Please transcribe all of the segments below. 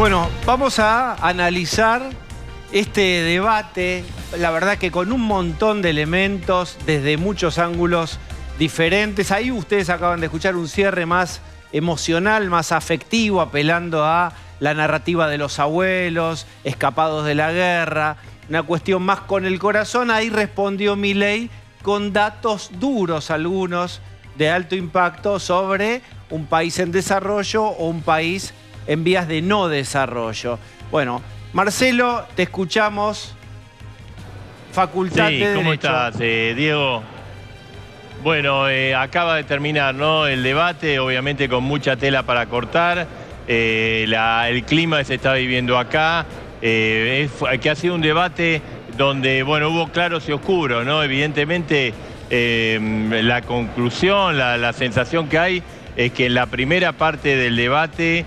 Bueno, vamos a analizar este debate, la verdad que con un montón de elementos, desde muchos ángulos diferentes. Ahí ustedes acaban de escuchar un cierre más emocional, más afectivo, apelando a la narrativa de los abuelos, escapados de la guerra, una cuestión más con el corazón. Ahí respondió Milei con datos duros, algunos de alto impacto, sobre un país en desarrollo o un país en vías de no desarrollo. Bueno, Marcelo, te escuchamos. Facultad de Derecho. ¿Cómo estás, Diego? Bueno, acaba de terminar, ¿no?, el debate, obviamente con mucha tela para cortar. El clima que se está viviendo acá, que ha sido un debate donde, bueno, hubo claros y oscuros, ¿no? Evidentemente, la conclusión, la sensación que hay es que en la primera parte del debate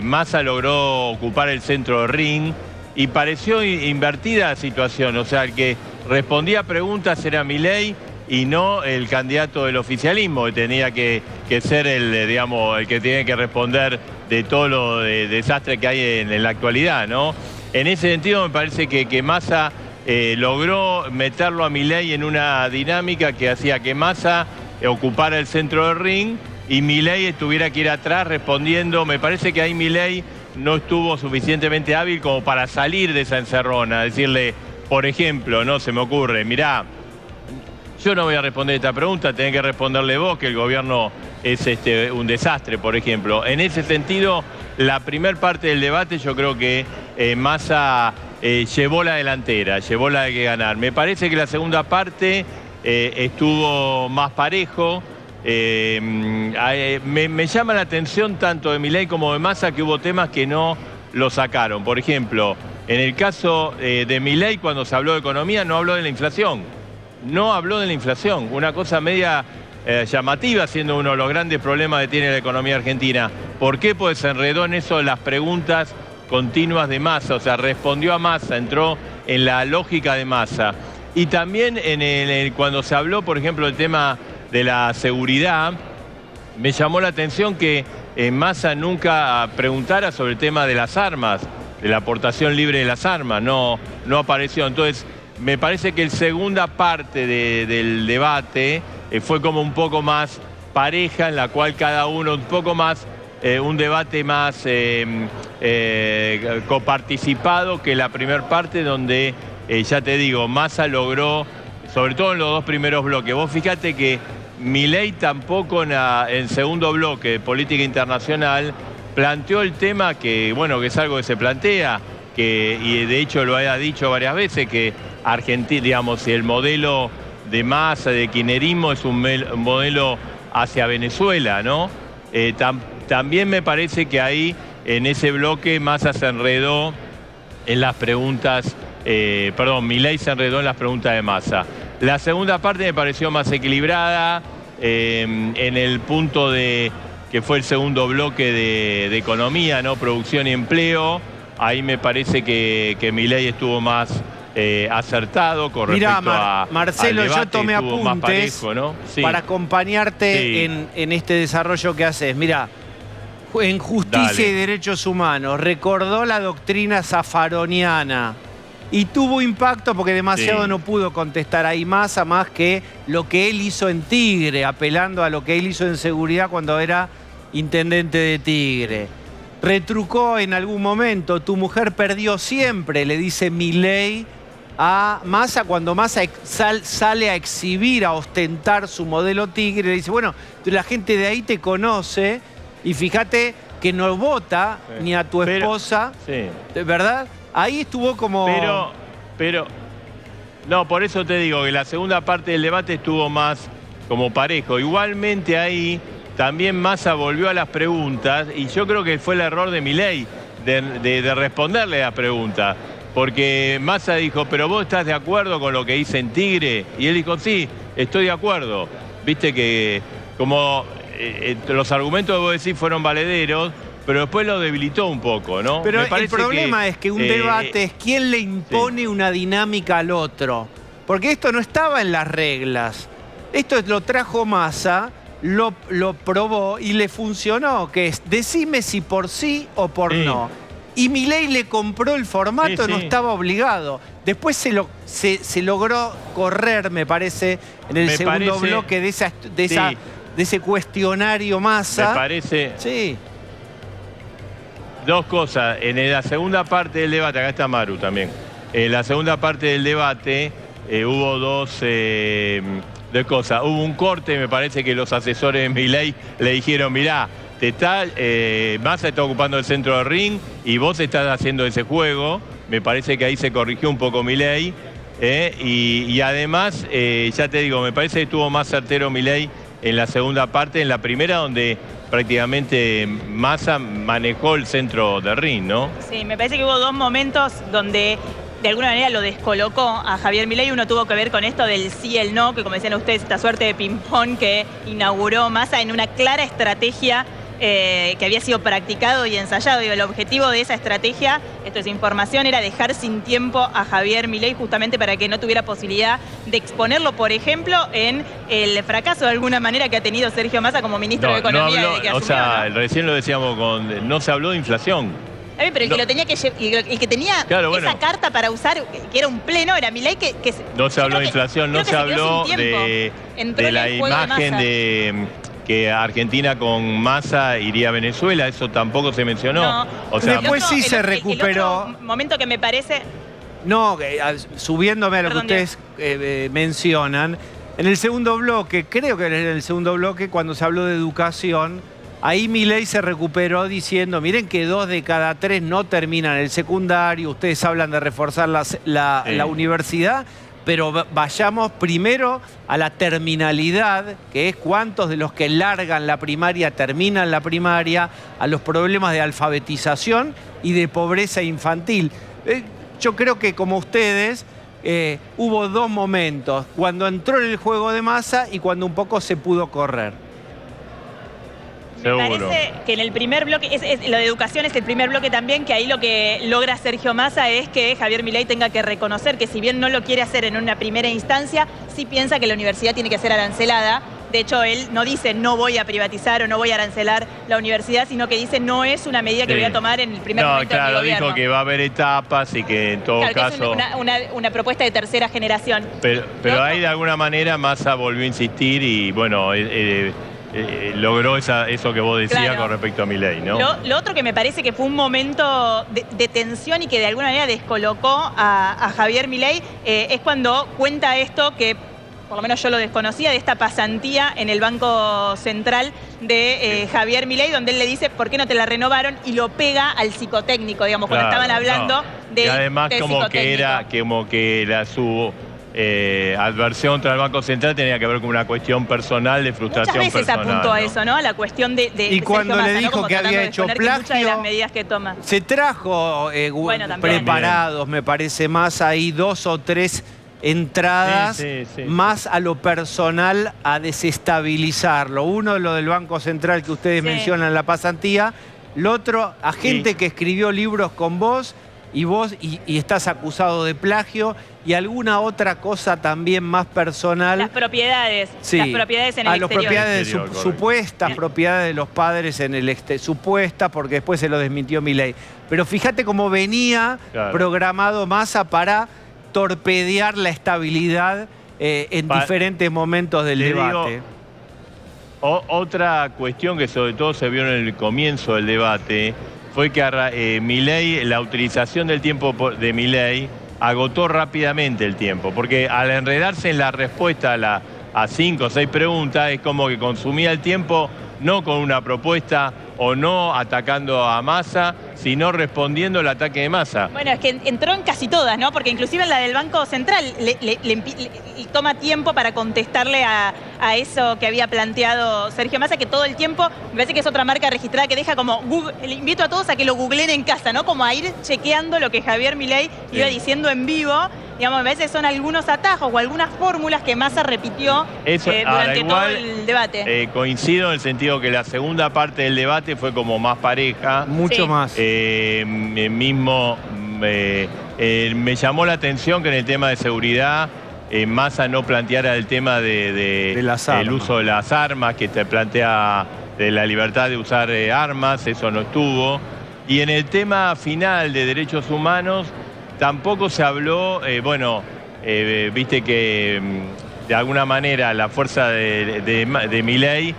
Massa logró ocupar el centro del ring y pareció invertida la situación. O sea, el que respondía a preguntas era Milei y no el candidato del oficialismo, que tenía que ser el que tiene que responder de todo lo desastre que hay en la actualidad, ¿no? En ese sentido me parece que Massa logró meterlo a Milei en una dinámica que hacía que Massa ocupara el centro del ring y Milei tuviera que ir atrás respondiendo. Me parece que ahí Milei no estuvo suficientemente hábil como para salir de esa encerrona, decirle, por ejemplo, no se me ocurre, mirá, yo no voy a responder esta pregunta, tenés que responderle vos, que el gobierno es un desastre, por ejemplo. En ese sentido, la primera parte del debate yo creo que Massa llevó la delantera, llevó la de que ganar. Me parece que la segunda parte estuvo más parejo. Me llama la atención tanto de Milei como de Massa que hubo temas que no lo sacaron. Por ejemplo, en el caso de Milei, cuando se habló de economía, no habló de la inflación. No habló de la inflación, una cosa media llamativa, siendo uno de los grandes problemas que tiene la economía argentina. ¿Por qué? Pues se enredó en eso las preguntas continuas de Massa, o sea, respondió a Massa, entró en la lógica de Massa. Y también cuando se habló, por ejemplo, del tema de la seguridad, me llamó la atención que Massa nunca preguntara sobre el tema de las armas, de la aportación libre de las armas, no apareció. Entonces, me parece que la segunda parte del debate fue como un poco más pareja, en la cual cada uno un poco más, un debate más coparticipado que la primera parte, donde, ya te digo, Massa logró, sobre todo en los dos primeros bloques. Vos fíjate que Milei tampoco en segundo bloque de política internacional planteó el tema que, bueno, que es algo que se plantea, y de hecho lo ha dicho varias veces, que Argentina, digamos, si el modelo de Massa, de kirchnerismo, es un modelo hacia Venezuela, ¿no? También me parece que ahí, en ese bloque, Massa se enredó en las preguntas, Milei se enredó en las preguntas de Massa. La segunda parte me pareció más equilibrada, en el punto que fue el segundo bloque de economía, ¿no? Producción y empleo. Ahí me parece que Milei estuvo más acertado con respecto a Marcelo, al debate, yo tomé apuntes parejo, ¿no? Sí. para acompañarte en este desarrollo que haces. Mirá, en Justicia y Derechos Humanos recordó la doctrina zafaroniana y tuvo impacto porque demasiado no pudo contestar ahí Massa, más que lo que él hizo en Tigre, apelando a lo que él hizo en seguridad cuando era intendente de Tigre. Retrucó en algún momento, tu mujer perdió siempre, le dice Milei a Massa, cuando Massa sale a exhibir, a ostentar su modelo Tigre, le dice, bueno, la gente de ahí te conoce y fíjate que no vota ni a tu esposa, ¿verdad? Ahí estuvo como... No, por eso te digo que la segunda parte del debate estuvo más como parejo. Igualmente ahí también Massa volvió a las preguntas y yo creo que fue el error de Milei de responderle a las preguntas. Porque Massa dijo, pero vos estás de acuerdo con lo que hice en Tigre. Y él dijo, sí, estoy de acuerdo. Viste que como los argumentos que vos decís fueron valederos, pero después lo debilitó un poco, ¿no? Pero el problema es que un debate es quién le impone una dinámica al otro. Porque esto no estaba en las reglas. Esto lo trajo Massa, lo probó y le funcionó, que es decime si por sí o por no. Y Milei le compró el formato, Sí, no sí. estaba obligado. Después se logró correr, me parece, en el segundo bloque de ese cuestionario Massa. Me parece... Sí. Dos cosas. En la segunda parte del debate, acá está Maru también. En la segunda parte del debate hubo dos cosas. Hubo un corte, me parece que los asesores de Milei le dijeron, mirá, Massa está ocupando el centro del ring y vos estás haciendo ese juego. Me parece que ahí se corrigió un poco Milei. Y además, ya te digo, me parece que estuvo más certero Milei en la segunda parte. En la primera, donde prácticamente Massa manejó el centro del ring, ¿no? Sí, me parece que hubo dos momentos donde de alguna manera lo descolocó a Javier Milei. Uno tuvo que ver con esto del sí y el no, que como decían ustedes, esta suerte de ping-pong que inauguró Massa en una clara estrategia que había sido practicado y ensayado. Y el objetivo de esa estrategia, esto es información, era dejar sin tiempo a Javier Milei justamente para que no tuviera posibilidad de exponerlo, por ejemplo, en el fracaso de alguna manera que ha tenido Sergio Massa como ministro de Economía. No habló, o sea, recién lo decíamos, no se habló de inflación. Pero el que lo tenía el que tenía esa carta para usar, que era un pleno, era Milei no se habló de inflación, no se habló de la imagen de que Argentina con Massa iría a Venezuela, eso tampoco se mencionó. No. O sea, después sí se recuperó. El otro momento que me parece... No, subiéndome a lo que ustedes mencionan, en el segundo bloque, creo que en el segundo bloque, cuando se habló de educación, ahí Milei se recuperó diciendo, miren que 2 de cada 3 no terminan el secundario, ustedes hablan de reforzar la universidad, pero vayamos primero a la terminalidad, que es cuántos de los que largan la primaria terminan la primaria, a los problemas de alfabetización y de pobreza infantil. Yo creo que como ustedes, hubo dos momentos, cuando entró en el juego de Massa y cuando un poco se pudo correr. Me parece que en el primer bloque, lo de educación es el primer bloque también, que ahí lo que logra Sergio Massa es que Javier Milei tenga que reconocer que si bien no lo quiere hacer en una primera instancia, sí piensa que la universidad tiene que ser arancelada. De hecho, él no dice no voy a privatizar o no voy a arancelar la universidad, sino que dice no es una medida que voy a tomar en el primer momento de mi gobierno. Dijo que va a haber etapas y que en todo caso... Que es una propuesta de tercera generación. Pero ahí de alguna manera Massa volvió a insistir y bueno... logró eso que vos decías con respecto a Milei, ¿no? Lo otro que me parece que fue un momento de tensión y que de alguna manera descolocó a Javier Milei es cuando cuenta esto que por lo menos yo lo desconocía, de esta pasantía en el Banco Central de Javier Milei, donde él le dice ¿por qué no te la renovaron? Y lo pega al psicotécnico, digamos, cuando estaban hablando y además como que era su... adversión contra el Banco Central tenía que ver con una cuestión personal de frustración personal. Muchas veces apuntó a eso, ¿no? A la cuestión de y cuando Massa, le dijo ¿no? que había hecho plagio, muchas de las medidas que toma. Se trajo preparados, me parece, más ahí 2 o 3 entradas, más a lo personal, a desestabilizarlo. Uno, lo del Banco Central que ustedes mencionan, la pasantía. Lo otro, a gente que escribió libros con vos y estás acusado de plagio y alguna otra cosa también más personal. Las propiedades. Las propiedades en el exterior. Las propiedades, supuestas propiedades de los padres en el exterior. Supuestas, porque después se lo desmintió Milei. Pero fíjate cómo venía programado Massa para torpedear la estabilidad en diferentes momentos del debate. Otra cuestión que sobre todo se vio en el comienzo del debate fue que Milei, la utilización del tiempo de Milei agotó rápidamente el tiempo, porque al enredarse en la respuesta a 5 o 6 preguntas, es como que consumía el tiempo no con una propuesta o no atacando a Massa, sino respondiendo al ataque de Massa. Bueno, es que entró en casi todas, ¿no? Porque inclusive en la del Banco Central le toma tiempo para contestarle a eso que había planteado Sergio Massa, que todo el tiempo, me parece que es otra marca registrada que deja como, le invito a todos a que lo googleen en casa, ¿no? Como a ir chequeando lo que Javier Milei iba diciendo en vivo. Digamos, me parece que son algunos atajos o algunas fórmulas que Massa repitió durante todo el debate. Coincido en el sentido que la segunda parte del debate fue como más pareja. Mucho más. Me llamó la atención que en el tema de seguridad Massa no planteara el tema del uso de las armas, que te plantea de la libertad de usar armas, eso no estuvo. Y en el tema final de derechos humanos, tampoco se habló, viste que de alguna manera la fuerza de Milei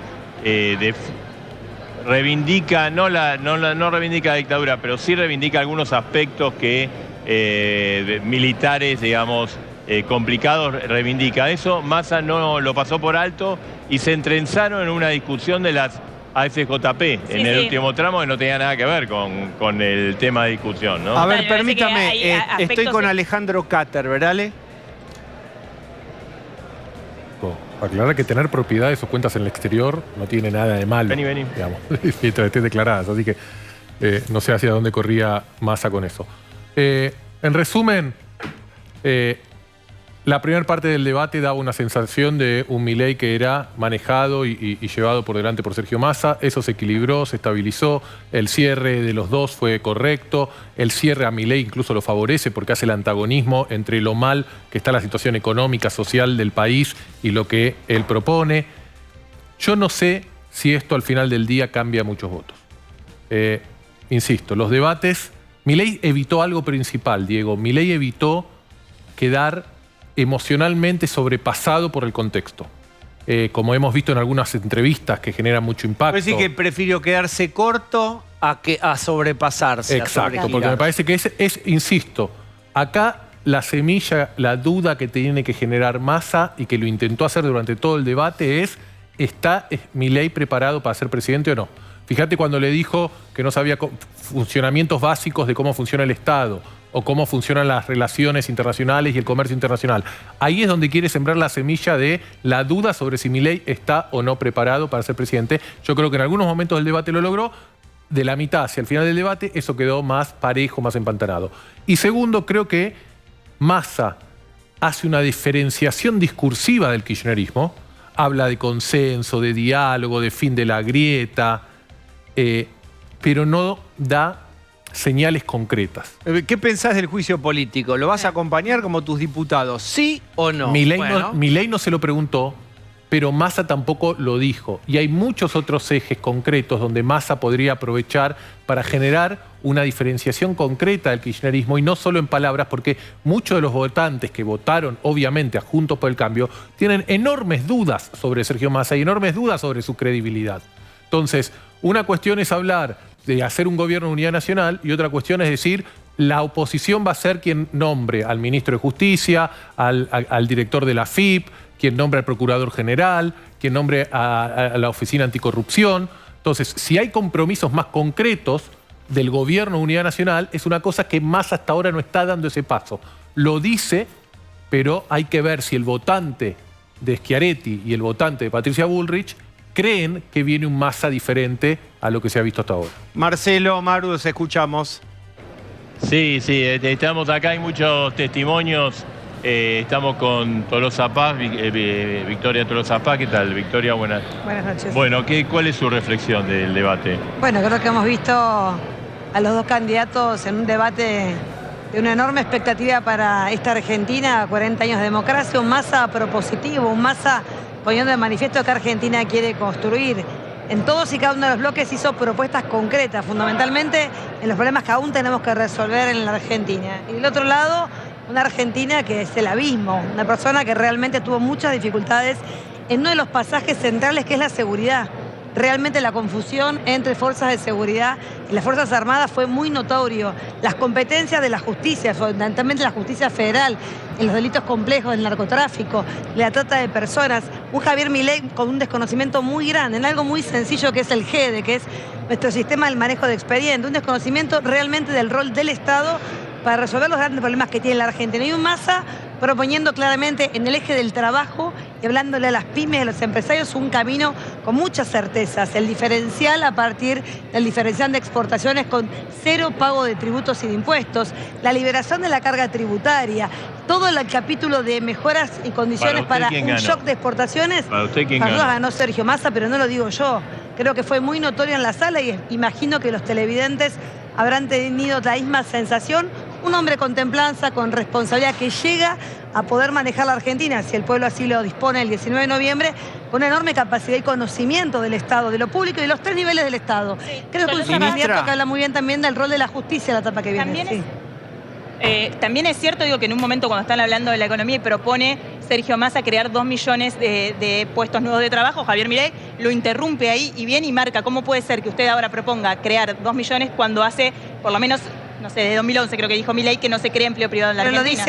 reivindica, no reivindica la dictadura, pero sí reivindica algunos aspectos que militares, digamos, complicados reivindica. Eso Massa no lo pasó por alto y se entrenzaron en una discusión de las AFJP en el último tramo que no tenía nada que ver con el tema de discusión, ¿no? A ver, permítame, estoy con Alejandro Cater, ¿verdad? Aclarar que tener propiedades o cuentas en el exterior no tiene nada de malo. Vení. Digamos, mientras estén declaradas. Así que no sé hacia dónde corría Massa con eso. En resumen, la primera parte del debate daba una sensación de un Milei que era manejado y llevado por delante por Sergio Massa. Eso se equilibró, se estabilizó. El cierre de los dos fue correcto. El cierre a Milei incluso lo favorece porque hace el antagonismo entre lo mal que está la situación económica, social del país y lo que él propone. Yo no sé si esto al final del día cambia muchos votos. Insisto, los debates... Milei evitó algo principal, Diego. Milei evitó quedar emocionalmente sobrepasado por el contexto. Como hemos visto en algunas entrevistas que generan mucho impacto. Puede decir que prefirió quedarse corto a sobrepasarse. Exacto, porque me parece que insisto, acá la semilla, la duda que tiene que generar Massa y que lo intentó hacer durante todo el debate es, ¿está Milei preparado para ser presidente o no? Fíjate cuando le dijo que no sabía funcionamientos básicos de cómo funciona el Estado o cómo funcionan las relaciones internacionales y el comercio internacional. Ahí es donde quiere sembrar la semilla de la duda sobre si Milei está o no preparado para ser presidente. Yo creo que en algunos momentos del debate lo logró. De la mitad hacia el final del debate, eso quedó más parejo, más empantanado. Y segundo, creo que Massa hace una diferenciación discursiva del kirchnerismo. Habla de consenso, de diálogo, de fin de la grieta, pero no da señales concretas. ¿Qué pensás del juicio político? ¿Lo vas a acompañar como tus diputados? ¿Sí o no? Milei no se lo preguntó, pero Massa tampoco lo dijo. Y hay muchos otros ejes concretos donde Massa podría aprovechar para generar una diferenciación concreta del kirchnerismo y no solo en palabras, porque muchos de los votantes que votaron, obviamente, a Juntos por el Cambio, tienen enormes dudas sobre Sergio Massa y enormes dudas sobre su credibilidad. Entonces, una cuestión es hablar de hacer un gobierno de unidad nacional y otra cuestión es decir, la oposición va a ser quien nombre al ministro de Justicia, al director de la AFIP, quien nombre al procurador general, quien nombre a la oficina anticorrupción. Entonces, si hay compromisos más concretos del gobierno de unidad nacional, es una cosa que Massa hasta ahora no está dando ese paso. Lo dice, pero hay que ver si el votante de Schiaretti y el votante de Patricia Bullrich creen que viene un Massa diferente a lo que se ha visto hasta ahora. Marcelo, Maru, os escuchamos. Sí, estamos acá, hay muchos testimonios. Estamos con Tolosa Paz, Victoria Tolosa Paz. ¿Qué tal, Victoria? Buenas noches. Bueno, ¿cuál es su reflexión del debate? Bueno, creo que hemos visto a los dos candidatos en un debate de una enorme expectativa para esta Argentina, 40 años de democracia, un Massa propositivo, un Massa poniendo de manifiesto que Argentina quiere construir. En todos y cada uno de los bloques hizo propuestas concretas, fundamentalmente en los problemas que aún tenemos que resolver en la Argentina. Y del otro lado, una Argentina que es el abismo, una persona que realmente tuvo muchas dificultades en uno de los pasajes centrales que es la seguridad. Realmente la confusión entre fuerzas de seguridad y las Fuerzas Armadas fue muy notorio. Las competencias de la justicia, fundamentalmente la justicia federal, en los delitos complejos del narcotráfico, la trata de personas. Un Javier Milei con un desconocimiento muy grande en algo muy sencillo que es el GEDE, que es nuestro sistema del manejo de expediente. Un desconocimiento realmente del rol del Estado para resolver los grandes problemas que tiene la Argentina. Y un Massa proponiendo claramente en el eje del trabajo y hablándole a las pymes y a los empresarios un camino con muchas certezas. El diferencial a partir del diferencial de exportaciones con cero pago de tributos y de impuestos, la liberación de la carga tributaria, todo el capítulo de mejoras y condiciones para un shock de exportaciones. ¿Para usted quién ganó? Ganó Sergio Massa, pero no lo digo yo. Creo que fue muy notorio en la sala y imagino que los televidentes habrán tenido la misma sensación. Un hombre con templanza, con responsabilidad, que llega a poder manejar la Argentina, si el pueblo así lo dispone el 19 de noviembre, con una enorme capacidad y conocimiento del Estado, de lo público y de los 3 niveles del Estado. Creo que es un candidato que habla muy bien también del rol de la justicia en la etapa que viene. También es cierto, digo, que en un momento cuando están hablando de la economía y propone Sergio Massa crear 2 millones de puestos nuevos de trabajo, Javier Milei lo interrumpe ahí y viene y marca cómo puede ser que usted ahora proponga crear 2 millones cuando hace, por lo menos, no sé, de 2011 creo que dijo Milei que no se crea empleo privado en la Argentina.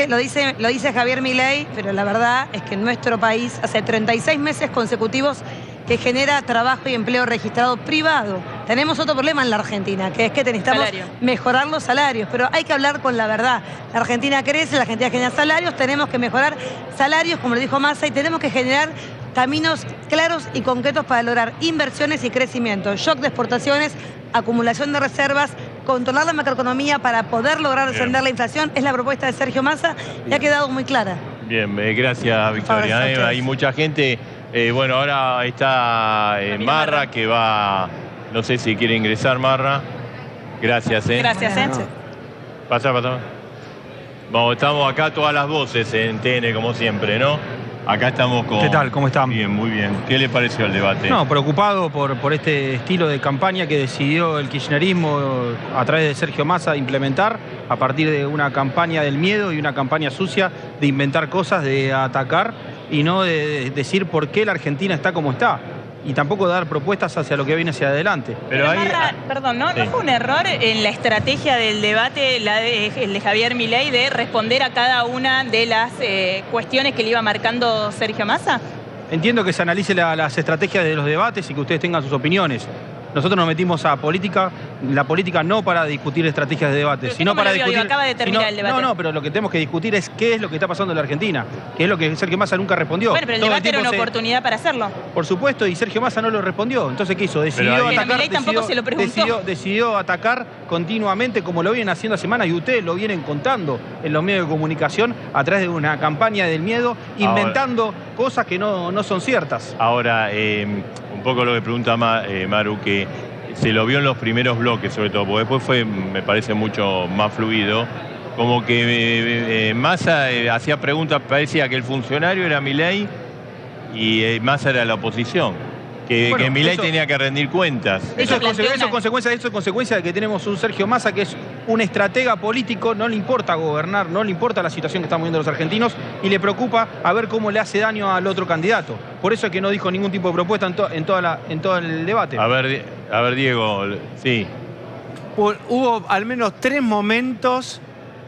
Lo dice Javier Milei, pero la verdad es que en nuestro país hace 36 meses consecutivos que genera trabajo y empleo registrado privado. Tenemos otro problema en la Argentina, que es que necesitamos mejorar los salarios, pero hay que hablar con la verdad. La Argentina crece, la Argentina genera salarios, tenemos que mejorar salarios, como lo dijo Massa, y tenemos que generar caminos claros y concretos para lograr inversiones y crecimiento. Shock de exportaciones, acumulación de reservas, controlar la macroeconomía para poder lograr descender la inflación. Es la propuesta de Sergio Massa y ha quedado muy clara. Bien, gracias Victoria. Hay mucha gente. Bueno, ahora está Marra, que va, no sé si quiere ingresar Marra. Gracias, Gracias, Pasa. Vamos, estamos acá todas las voces en TN, como siempre, ¿no? Acá estamos con... ¿Qué tal? ¿Cómo están? Bien, muy bien. ¿Qué le pareció el debate? No, preocupado por este estilo de campaña que decidió el kirchnerismo a través de Sergio Massa implementar a partir de una campaña del miedo y una campaña sucia de inventar cosas, de atacar y no de decir por qué la Argentina está como está. Y tampoco dar propuestas hacia lo que viene hacia adelante. Pero ahí, perdón, ¿no fue un error en la estrategia del debate, el de Javier Milei, de responder a cada una de las cuestiones que le iba marcando Sergio Massa? Entiendo que se analice las estrategias de los debates y que ustedes tengan sus opiniones. Nosotros nos metimos a política, la política no para discutir estrategias de debate, sino para discutir... Acaba de terminar el debate. No, pero lo que tenemos que discutir es qué es lo que está pasando en la Argentina, que es lo que Sergio Massa nunca respondió. Bueno, pero el debate era una oportunidad para hacerlo. Por supuesto, y Sergio Massa no lo respondió. Entonces, ¿qué hizo? Decidió atacar continuamente, como lo vienen haciendo hace semanas, y ustedes lo vienen contando en los medios de comunicación a través de una campaña del miedo, inventando cosas que no son ciertas. Ahora, un poco lo que pregunta Maru, que se lo vio en los primeros bloques, sobre todo, porque después fue, me parece, mucho más fluido. Como que Massa hacía preguntas, parecía que el funcionario era Milei y Massa era la oposición. Que Milei tenía que rendir cuentas. Eso es consecuencia de que tenemos un Sergio Massa que es un estratega político, no le importa gobernar, no le importa la situación que están viviendo los argentinos y le preocupa a ver cómo le hace daño al otro candidato. Por eso es que no dijo ningún tipo de propuesta en todo el debate. A ver, Diego, sí. Hubo al menos 3 momentos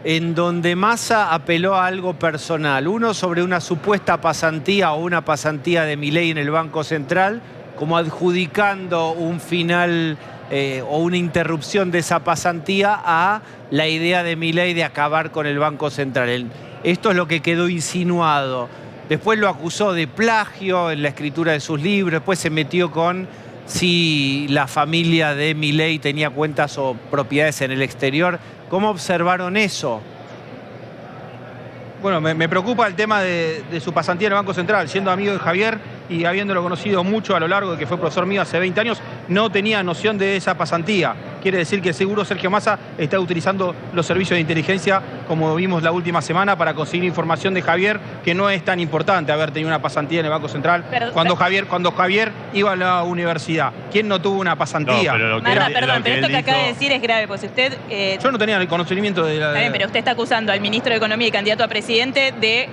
en donde Massa apeló a algo personal. Uno sobre una supuesta pasantía o una pasantía de Milei en el Banco Central, como adjudicando un final o una interrupción de esa pasantía a la idea de Milei de acabar con el Banco Central. Esto es lo que quedó insinuado. Después lo acusó de plagio en la escritura de sus libros, después se metió con si la familia de Milei tenía cuentas o propiedades en el exterior. ¿Cómo observaron eso? Bueno, me preocupa el tema de su pasantía en el Banco Central. Siendo amigo de Javier y habiéndolo conocido mucho a lo largo de que fue profesor mío hace 20 años, no tenía noción de esa pasantía. Quiere decir que seguro Sergio Massa está utilizando los servicios de inteligencia, como vimos la última semana, para conseguir información de Javier, que no es tan importante haber tenido una pasantía en el Banco Central cuando Javier iba a la universidad. ¿Quién no tuvo una pasantía? Pero esto que acaba de decir es grave, pues usted... Yo no tenía el conocimiento de la... Está bien, pero usted está acusando al ministro de Economía y candidato a presidente de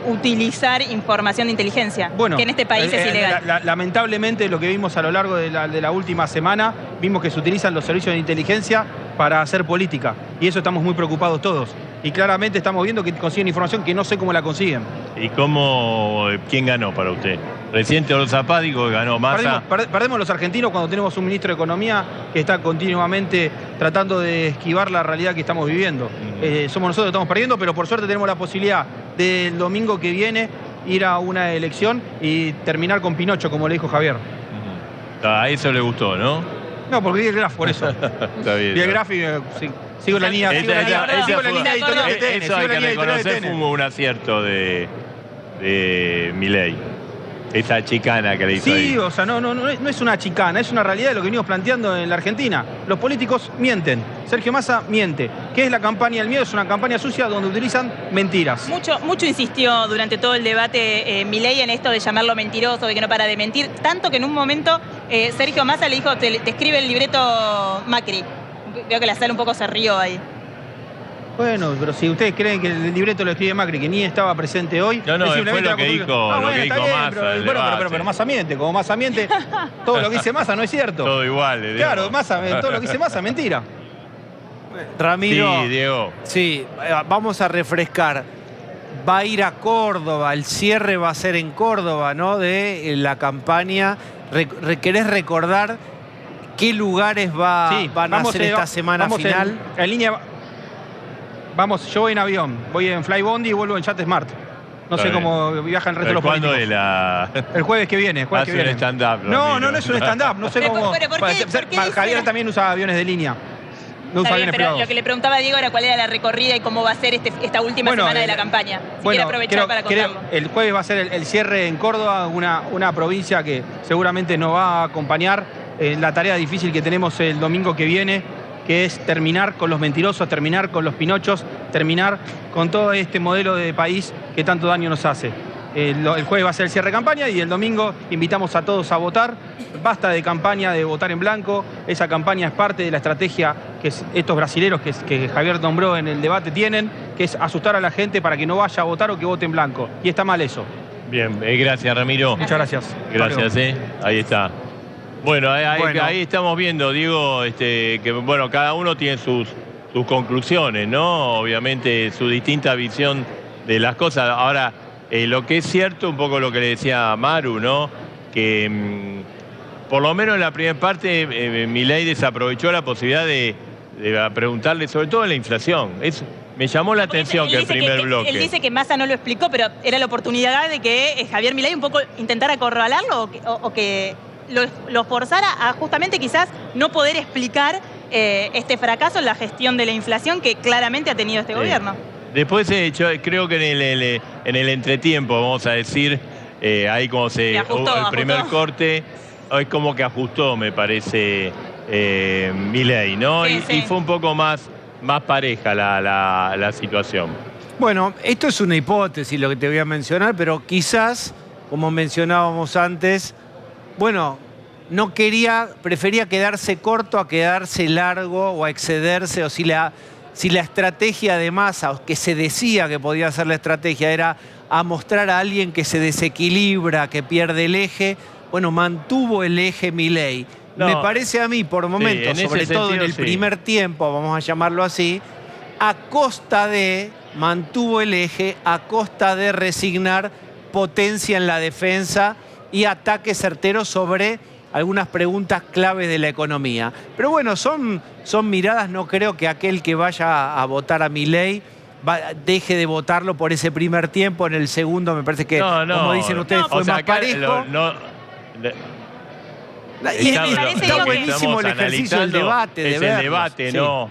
utilizar información de inteligencia, que en este país es ilegal. Lamentablemente, lo que vimos a lo largo de la última semana, vimos que se utilizan los servicios de inteligencia para hacer política. Y eso estamos muy preocupados todos. Y claramente estamos viendo que consiguen información que no sé cómo la consiguen. ¿Y quién ganó para usted? Recién Teodoro Zapático ganó Massa. Perdemos los argentinos cuando tenemos un ministro de Economía que está continuamente tratando de esquivar la realidad que estamos viviendo. Somos nosotros que estamos perdiendo, pero por suerte tenemos la posibilidad del domingo que viene ir a una elección y terminar con Pinocho, como le dijo Javier. A eso le gustó, ¿no? No, porque vi el graf, por eso. Está bien. Vi el graf y sigo la línea editorial de TN. Eso hay que reconocer, fue un acierto de Milei. esa chicana que le hizo Sí, ahí. o sea, no es una chicana, es una realidad de lo que venimos planteando en la Argentina. Los políticos mienten. Sergio Massa miente. ¿Qué es la campaña del miedo? Es una campaña sucia donde utilizan mentiras. Mucho insistió durante todo el debate Milei en esto de llamarlo mentiroso, de que no para de mentir, tanto que en un momento Sergio Massa le dijo, te escribe el libreto Macri. Veo que la sala un poco se rió ahí. Bueno, pero si ustedes creen que el libreto lo escribe Macri, que ni estaba presente hoy... No, fue lo que dijo, está bien, Massa. pero Massa miente. Como Massa miente, todo lo que dice Massa no es cierto. Todo igual, Claro, todo lo que dice Massa es mentira. Ramiro. Sí, Diego. Sí, vamos a refrescar. Va a ir a Córdoba, el cierre va a ser en Córdoba, ¿no? De la campaña. ¿Querés recordar qué lugares van a hacer esta semana final? En línea... Vamos, yo voy en avión, voy en Flybondi y vuelvo en Yate Smart. No sé cómo viajan el resto de los políticos. ¿Cuándo es El jueves que viene. Hace un stand-up. No es un stand-up. No sé cómo... ¿Por qué Javier también usa aviones de línea. No usa aviones privados. Lo que le preguntaba a Diego era cuál era la recorrida y cómo va a ser esta última semana de la campaña. Si quiere aprovechar para contarlo. El jueves va a ser el cierre en Córdoba, una provincia que seguramente nos va a acompañar en la tarea difícil que tenemos el domingo que viene, que es terminar con los mentirosos, terminar con los pinochos, terminar con todo este modelo de país que tanto daño nos hace. El jueves va a ser el cierre de campaña y el domingo invitamos a todos a votar. Basta de campaña de votar en blanco. Esa campaña es parte de la estrategia que estos brasileros que Javier nombró en el debate tienen, que es asustar a la gente para que no vaya a votar o que vote en blanco. Y está mal eso. Bien, gracias, Ramiro. Muchas gracias. Gracias, ahí está. Bueno, ahí estamos viendo, Diego, que bueno, cada uno tiene sus conclusiones, ¿no? Obviamente su distinta visión de las cosas. Ahora, lo que es cierto, un poco lo que le decía Maru, ¿no? Que por lo menos en la primera parte Milei desaprovechó la posibilidad de preguntarle sobre todo en la inflación. Me llamó la atención que el primer bloque... Él dice que Massa no lo explicó, pero era la oportunidad de que Javier Milei un poco intentara acorralarlo o que lo forzara a justamente quizás no poder explicar este fracaso en la gestión de la inflación que claramente ha tenido este gobierno. Después yo creo que en el entretiempo, vamos a decir, ahí como el primer corte, es como que ajustó, me parece, Milei, ¿no? Sí, y fue un poco más pareja la situación. Bueno, esto es una hipótesis lo que te voy a mencionar, pero quizás, como mencionábamos antes, bueno, prefería quedarse corto a quedarse largo o a excederse, o si la estrategia de Massa, o que se decía que podía ser la estrategia, era a mostrar a alguien que se desequilibra, que pierde el eje, bueno, mantuvo el eje Milei. No, me parece a mí, por momentos, sobre todo en el primer tiempo, vamos a llamarlo así, mantuvo el eje a costa de resignar potencia en la defensa y ataques certeros sobre algunas preguntas claves de la economía. Pero bueno, son miradas, no creo que aquel que vaya a votar a Milei deje de votarlo por ese primer tiempo. En el segundo me parece que, como dicen ustedes, fue más parejo. Está buenísimo el ejercicio del debate. El debate, ¿no?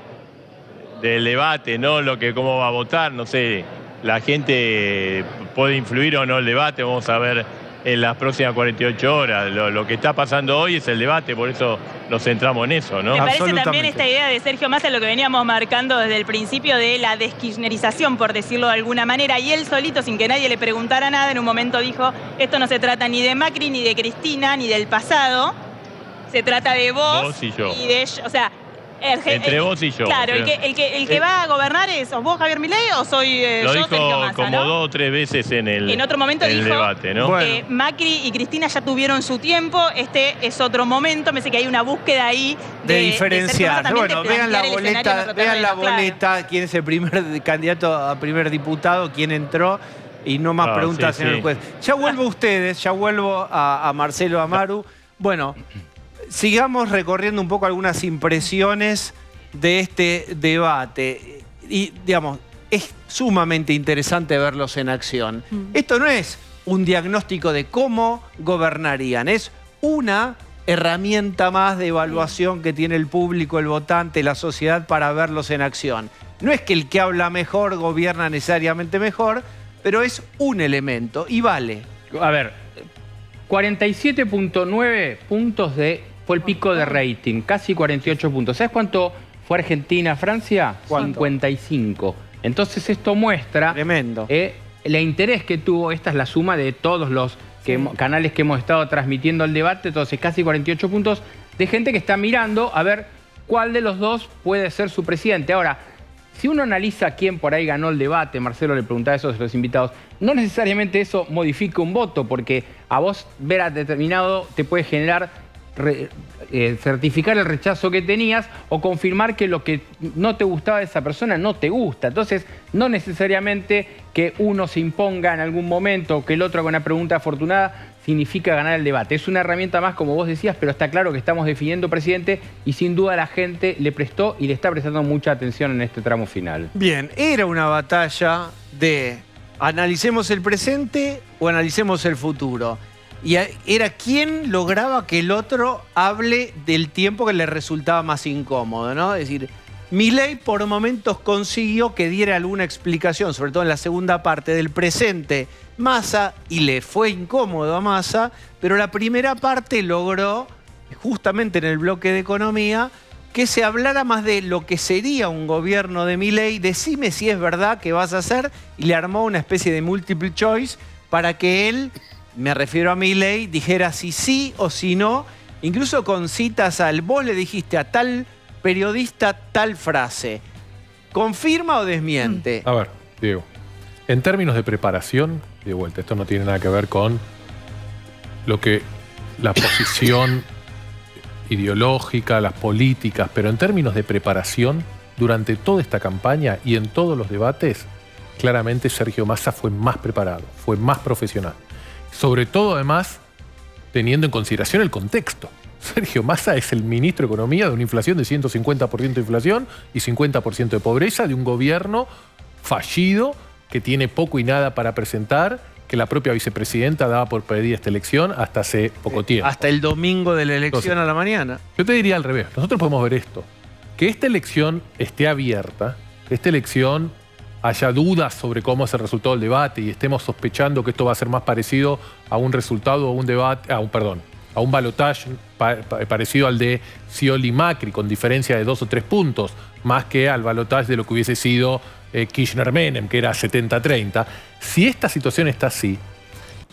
Del debate, ¿no? Cómo va a votar, no sé. La gente puede influir o no el debate, vamos a ver en las próximas 48 horas. Lo que está pasando hoy es el debate, por eso nos centramos en eso, ¿no? Me parece también esta idea de Sergio Massa, lo que veníamos marcando desde el principio de la deskirchnerización, por decirlo de alguna manera, y él solito, sin que nadie le preguntara nada, en un momento dijo, esto no se trata ni de Macri, ni de Cristina, ni del pasado, se trata de vos y yo. Y de ellos, o sea... Entre vos y yo. Claro, el que va a gobernar ¿sos vos, Javier Milei, o soy yo, Sergio Massa, como ¿no? 2 o 3 veces en otro momento dijo, debate, ¿no? Bueno. Macri y Cristina ya tuvieron su tiempo, este es otro momento, me parece que hay una búsqueda ahí de diferenciar. Bueno, vean la boleta, quién es el primer candidato a primer diputado, quién entró, y no más preguntas, señor juez. Ya vuelvo a ustedes, ya vuelvo a Marcelo, a Maru. Bueno, sigamos recorriendo un poco algunas impresiones de este debate. Y, digamos, es sumamente interesante verlos en acción. Esto no es un diagnóstico de cómo gobernarían, es una herramienta más de evaluación que tiene el público, el votante, la sociedad para verlos en acción. No es que el que habla mejor gobierna necesariamente mejor, pero es un elemento y vale. A ver, 47.9 puntos fue el pico de rating, casi 48 puntos. ¿Sabes cuánto fue Argentina-Francia? 55. Entonces esto muestra Tremendo. el interés que tuvo. Esta es la suma de todos los canales que hemos estado transmitiendo el debate. Entonces casi 48 puntos de gente que está mirando a ver cuál de los dos puede ser su presidente. Ahora, si uno analiza quién por ahí ganó el debate, Marcelo le preguntaba eso a los invitados, no necesariamente eso modifica un voto, porque a vos ver a determinado te puede generar certificar el rechazo que tenías o confirmar que lo que no te gustaba de esa persona no te gusta. Entonces, no necesariamente que uno se imponga en algún momento o que el otro haga una pregunta afortunada significa ganar el debate. Es una herramienta más, como vos decías, pero está claro que estamos definiendo presidente y sin duda la gente le prestó y le está prestando mucha atención en este tramo final. Bien, era una batalla de analicemos el presente o analicemos el futuro. Y era quién lograba que el otro hable del tiempo que le resultaba más incómodo, ¿no? Es decir, Milei por momentos consiguió que diera alguna explicación, sobre todo en la segunda parte del presente, Massa, y le fue incómodo a Massa, pero la primera parte logró, justamente en el bloque de economía, que se hablara más de lo que sería un gobierno de Milei, decime si es verdad que vas a hacer, y le armó una especie de multiple choice para que él, me refiero a Milei, dijera si sí o si no, incluso con citas vos le dijiste a tal periodista tal frase. ¿Confirma o desmiente? A ver, Diego, en términos de preparación, de vuelta, esto no tiene nada que ver con lo que la posición ideológica, las políticas, pero en términos de preparación, durante toda esta campaña y en todos los debates, claramente Sergio Massa fue más preparado, fue más profesional. Sobre todo, además, teniendo en consideración el contexto. Sergio Massa es el ministro de Economía de una inflación de 150% de inflación y 50% de pobreza, de un gobierno fallido que tiene poco y nada para presentar, que la propia vicepresidenta daba por perdida esta elección hasta hace poco tiempo. Hasta el domingo de la elección. Entonces, a la mañana. Yo te diría al revés. Nosotros podemos ver esto. Que esta elección esté abierta, que esta elección haya dudas sobre cómo es el resultado del debate y estemos sospechando que esto va a ser más parecido a un resultado, a un debate, a un balotaje parecido al de Scioli-Macri, con diferencia de 2 o 3 puntos, más que al balotaje de lo que hubiese sido Kirchner-Menem, que era 70-30. Si esta situación está así,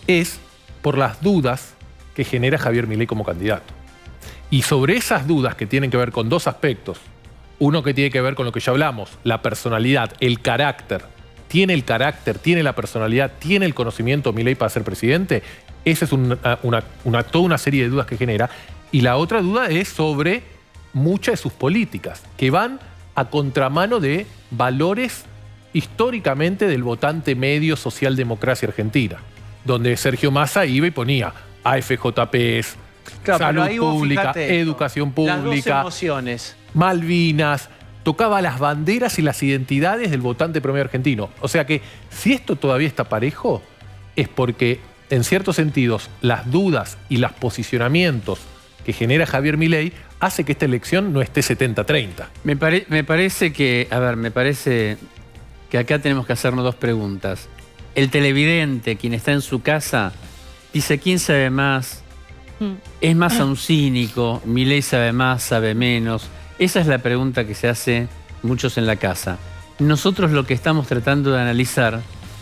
es por las dudas que genera Javier Milei como candidato. Y sobre esas dudas que tienen que ver con dos aspectos, uno que tiene que ver con lo que ya hablamos, la personalidad, el carácter. ¿Tiene el carácter, tiene la personalidad, tiene el conocimiento Milei para ser presidente? Esa es toda una serie de dudas que genera. Y la otra duda es sobre muchas de sus políticas, que van a contramano de valores históricamente del votante medio socialdemocracia argentina, donde Sergio Massa iba y ponía AFJPs, Claro, salud ahí vos pública, fijate esto, educación las dos pública, emociones. Malvinas, tocaba las banderas y las identidades del votante promedio argentino. O sea que si esto todavía está parejo, es porque en ciertos sentidos las dudas y los posicionamientos que genera Javier Milei hace que esta elección no esté 70-30. Me parece que acá tenemos que hacernos dos preguntas. El televidente, quien está en su casa, dice, ¿quién sabe más? ¿Es más a un cínico? ¿Milei sabe más, sabe menos? Esa es la pregunta que se hace muchos en la casa. Nosotros lo que estamos tratando de analizar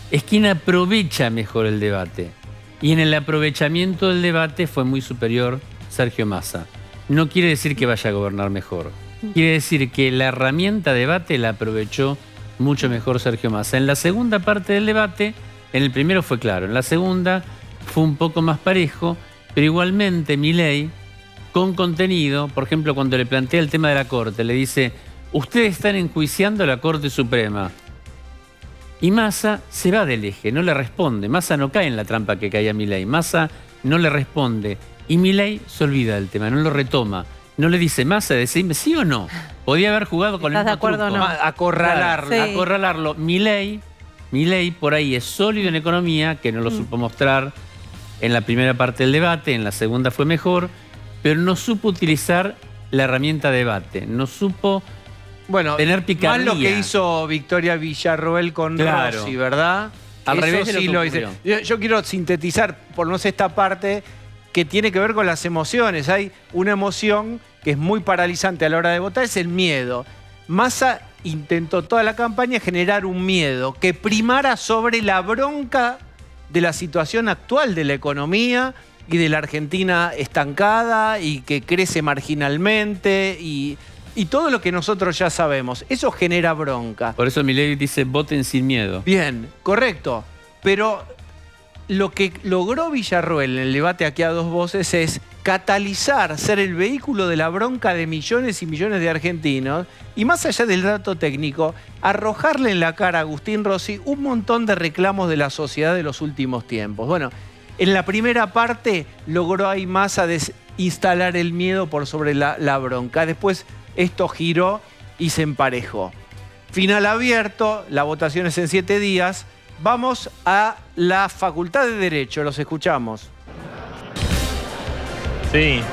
es quién aprovecha mejor el debate. Y en el aprovechamiento del debate fue muy superior Sergio Massa. No quiere decir que vaya a gobernar mejor. Quiere decir que la herramienta debate la aprovechó mucho mejor Sergio Massa. En la segunda parte del debate, en el primero fue claro, en la segunda fue un poco más parejo, pero igualmente Milei, con contenido, por ejemplo, cuando le plantea el tema de la Corte, le dice, ustedes están enjuiciando a la Corte Suprema. Y Massa se va del eje, no le responde. Massa no cae en la trampa que caía Milei. Massa no le responde. Y Milei se olvida del tema, no lo retoma. No le dice, Massa, decime sí o no. Podía haber jugado con el mismo truco. ¿Estás de acuerdo o no? Acorralarlo. Sí. Acorralarlo. Milei por ahí es sólido en economía, que no lo supo mostrar en la primera parte del debate, en la segunda fue mejor, pero no supo utilizar la herramienta debate, no supo tener picardía. Más lo que hizo Victoria Villarroel con Rossi, ¿verdad? Al Eso revés de lo sí que lo ocurrió. hice. Yo quiero sintetizar, por no sé esta parte, que tiene que ver con las emociones. Hay una emoción que es muy paralizante a la hora de votar, es el miedo. Massa intentó toda la campaña generar un miedo que primara sobre la bronca de la situación actual de la economía y de la Argentina estancada y que crece marginalmente y todo lo que nosotros ya sabemos. Eso genera bronca. Por eso Milei dice, voten sin miedo. Bien, correcto. Pero lo que logró Villarroel en el debate aquí a dos voces es catalizar, ser el vehículo de la bronca de millones y millones de argentinos y más allá del dato técnico, arrojarle en la cara a Agustín Rossi un montón de reclamos de la sociedad de los últimos tiempos. Bueno, en la primera parte logró ahí Massa instalar el miedo por sobre la bronca. Después esto giró y se emparejó. Final abierto, la votación es en 7 días. Vamos a la Facultad de Derecho, los escuchamos. Sí,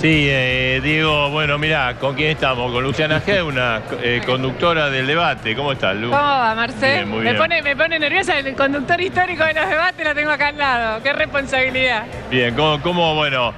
Diego, bueno, mirá, ¿con quién estamos? Con Luciana G, una conductora del debate. ¿Cómo estás, Lu? ¿Cómo va, Marcel? Bien, muy bien. Me pone nerviosa, el conductor histórico de los debates lo tengo acá al lado. ¡Qué responsabilidad! Bien, ¿cómo bueno,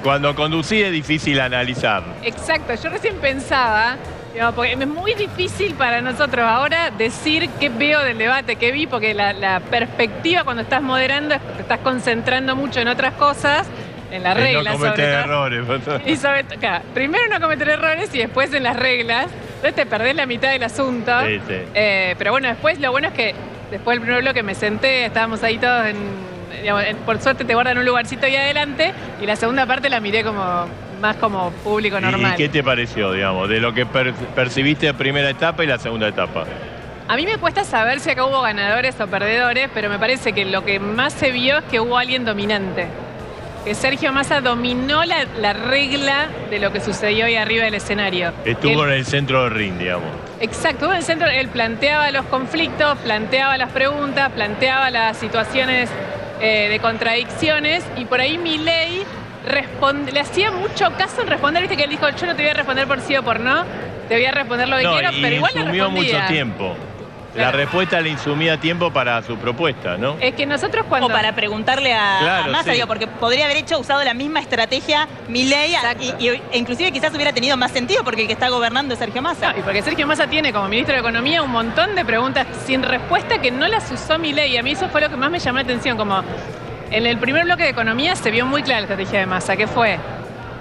cuando conducí es difícil analizar? Exacto, yo recién pensaba, digamos, porque es muy difícil para nosotros ahora decir qué veo del debate, qué vi, porque la perspectiva cuando estás moderando es porque estás concentrando mucho en otras cosas, en las reglas. No cometer errores. Y claro, primero no cometer errores y después en las reglas. Entonces te perdés la mitad del asunto. Sí. Pero bueno, después lo bueno es que después del primer bloque me senté, estábamos ahí todos por suerte te guardan un lugarcito ahí adelante y la segunda parte la miré más como público normal. ¿Y qué te pareció, digamos, de lo que percibiste en primera etapa y la segunda etapa? A mí me cuesta saber si acá hubo ganadores o perdedores, pero me parece que lo que más se vio es que hubo alguien dominante. Que Sergio Massa dominó la regla de lo que sucedió ahí arriba del escenario. Estuvo en el centro del ring, digamos. Exacto, estuvo en el centro, él planteaba los conflictos, planteaba las preguntas, planteaba las situaciones de contradicciones y por ahí Milei le hacía mucho caso en responder, viste que él dijo, yo no te voy a responder por sí o por no, te voy a responder lo que quiero, pero igual le respondía. Mucho tiempo. La respuesta le insumía tiempo para su propuesta, ¿no? Es que nosotros cuando... O para preguntarle a Massa, digo, porque podría haber usado la misma estrategia Milei e inclusive quizás hubiera tenido más sentido porque el que está gobernando es Sergio Massa. No, y porque Sergio Massa tiene como ministro de Economía un montón de preguntas sin respuesta que no las usó Milei. A mí eso fue lo que más me llamó la atención, como en el primer bloque de Economía se vio muy clara la estrategia de Massa, que fue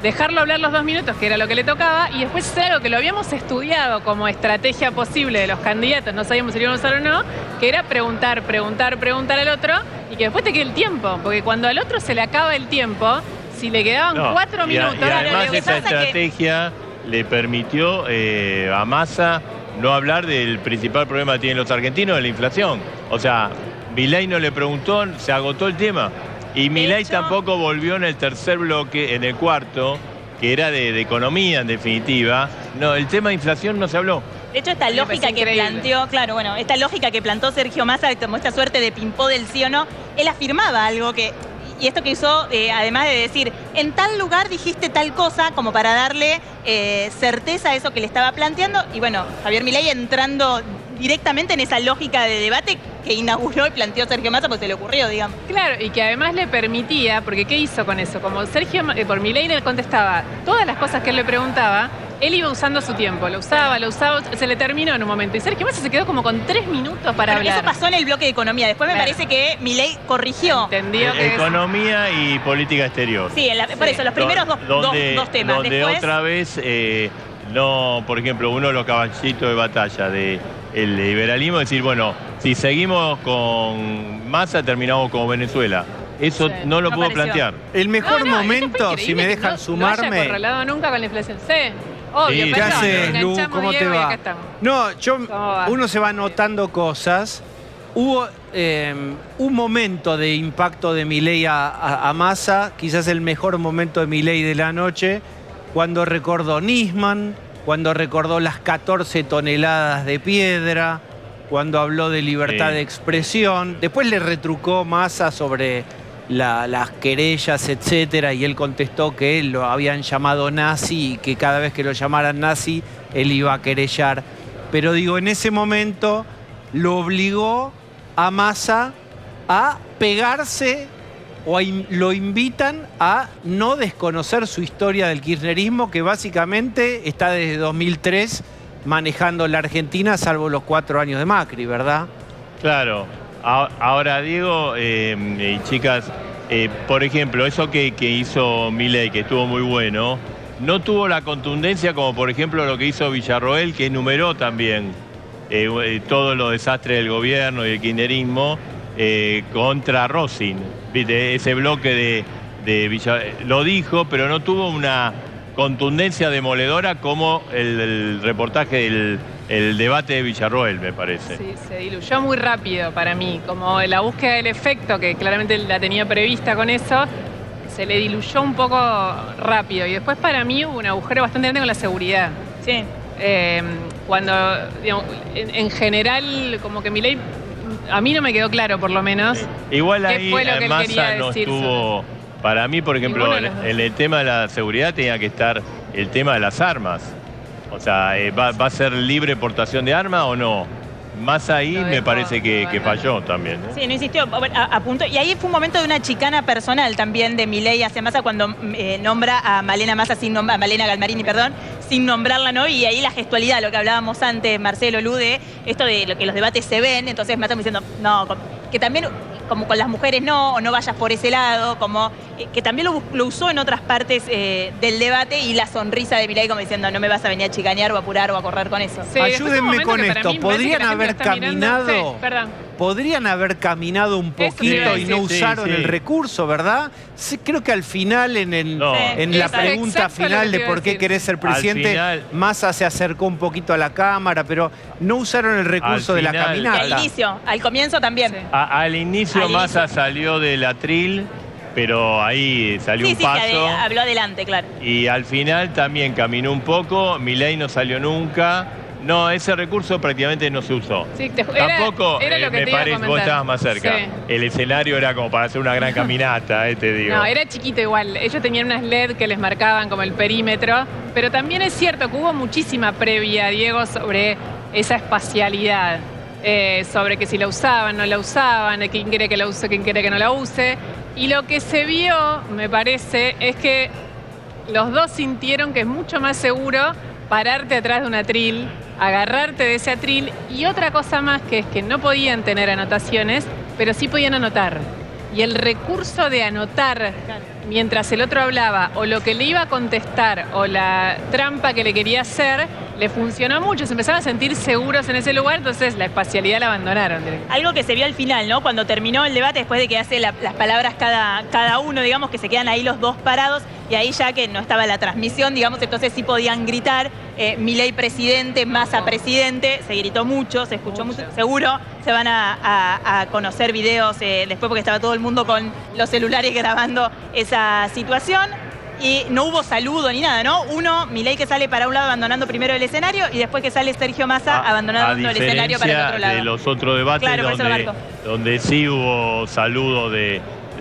dejarlo hablar los 2 minutos, que era lo que le tocaba, y después hacer algo que lo habíamos estudiado como estrategia posible de los candidatos, no sabíamos si lo íbamos a usar o no, que era preguntar al otro, y que después te quede el tiempo, porque cuando al otro se le acaba el tiempo, si le quedaban 4 minutos... Y además esa estrategia le permitió a Massa no hablar del principal problema que tienen los argentinos, de la inflación. O sea, Milei no le preguntó, se agotó el tema. Y Milei tampoco volvió en el tercer bloque, en el cuarto, que era de economía en definitiva. No, el tema de inflación no se habló. De hecho, esta lógica que planteó, esta lógica que plantó Sergio Massa, como esta suerte de ping-pong del sí o no, él afirmaba algo que, y esto que hizo, además de decir, en tal lugar dijiste tal cosa, como para darle certeza a eso que le estaba planteando, y bueno, Javier Milei entrando directamente en esa lógica de debate que inauguró y planteó Sergio Massa, pues se le ocurrió, digamos. Claro, y que además le permitía, porque ¿qué hizo con eso? Como Sergio, por Milei le contestaba todas las cosas que él le preguntaba, él iba usando su tiempo, lo usaba, se le terminó en un momento. Y Sergio Massa se quedó como con 3 minutos para hablar. Eso pasó en el bloque de economía. Después me parece que Milei corrigió. Entendió que economía y política exterior. Sí, por eso, los primeros dos temas. Donde después... otra vez, no, por ejemplo, uno de los caballitos de batalla del liberalismo, es decir, bueno, si seguimos con Massa, terminamos como Venezuela. Eso no lo puedo plantear. El mejor momento, si me dejan sumarme... No haya correlado nunca con la inflación. Sí. Obvio, ¿qué haces, Lu? ¿Cómo te va? No, uno se va notando cosas. Hubo un momento de impacto de Milei a Massa, quizás el mejor momento de Milei de la noche, cuando recordó Nisman, cuando recordó las 14 toneladas de piedra, cuando habló de libertad de expresión. Después le retrucó Massa sobre las querellas, etcétera, y él contestó que él lo habían llamado nazi y que cada vez que lo llamaran nazi, él iba a querellar. Pero digo, en ese momento lo obligó a Massa a pegarse lo invitan a no desconocer su historia del kirchnerismo, que básicamente está desde 2003 manejando la Argentina, salvo los 4 años de Macri, ¿verdad? Claro. Ahora, Diego, chicas, por ejemplo, eso que hizo Milei, que estuvo muy bueno, no tuvo la contundencia como, por ejemplo, lo que hizo Villarroel, que enumeró también todos los desastres del gobierno y el kirchnerismo contra Rossin. ¿Viste? Ese bloque de Villarroel lo dijo, pero no tuvo una contundencia demoledora como el reportaje el debate de Villarroel, me parece. Sí, se diluyó muy rápido para mí, como la búsqueda del efecto, que claramente la tenía prevista con eso, se le diluyó un poco rápido. Y después para mí hubo un agujero bastante grande con la seguridad. Sí. Cuando, digamos, en general, como que Milei, a mí no me quedó claro por lo menos. Igual qué ahí fue lo que él quería Massa no decir estuvo... Para mí, por ejemplo, en el tema de la seguridad tenía que estar el tema de las armas. O sea, ¿va a ser libre portación de armas o no? Más ahí me parece que falló también, ¿eh? Sí, no insistió, apuntó. Y ahí fue un momento de una chicana personal también de Milei hacia Massa cuando nombra a Malena Massa, a Malena Galmarini, perdón, sin nombrarla, ¿no? Y ahí la gestualidad, lo que hablábamos antes, Marcelo, Lude, esto de lo que los debates se ven, entonces Massa me diciendo, no, que también como con las mujeres no, o no vayas por ese lado, como que también lo usó en otras partes del debate, y la sonrisa de Milei como diciendo, no me vas a venir a chicanear o a apurar o a correr con eso. Sí, ayúdenme con esto, ¿podrían haber caminado? Sí, perdón. Podrían haber caminado un poquito y no usaron el recurso, ¿verdad? Sí, creo que al final, en la pregunta final de por qué querés ser presidente, final, Massa se acercó un poquito a la cámara, pero no usaron el recurso de la caminata. Y al inicio, al comienzo también. Sí. Al inicio Massa salió del atril, pero ahí salió un paso. Sí, habló adelante, claro. Y al final también caminó un poco, Milei no salió nunca. No, ese recurso prácticamente no se usó. Sí, tampoco, era lo que me parece, vos estabas más cerca. Sí. El escenario era como para hacer una gran caminata, te digo. No, era chiquito igual. Ellos tenían unas LED que les marcaban como el perímetro, pero también es cierto que hubo muchísima previa, Diego, sobre esa espacialidad. Sobre que si la usaban, no la usaban, de quién quiere que la use, quién quiere que no la use. Y lo que se vio, me parece, es que los dos sintieron que es mucho más seguro pararte atrás de un atril, agarrarte de ese atril, y otra cosa más, que es que no podían tener anotaciones, pero sí podían anotar. Y el recurso de anotar mientras el otro hablaba, o lo que le iba a contestar, o la trampa que le quería hacer, le funcionó mucho. Se empezaron a sentir seguros en ese lugar, entonces la espacialidad la abandonaron. Algo que se vio al final, ¿no? Cuando terminó el debate, después de que hace las palabras cada uno, digamos, que se quedan ahí los dos parados, y ahí ya que no estaba la transmisión, digamos, entonces sí podían gritar Milei presidente, Massa presidente. Se gritó mucho, se escuchó mucho. Seguro se van a conocer videos después, porque estaba todo el mundo con los celulares grabando esa situación. Y no hubo saludo ni nada, ¿no? Milei que sale para un lado abandonando primero el escenario, y después que sale Sergio Massa abandonando el escenario para el otro lado. De los otros debates, claro, donde sí hubo saludo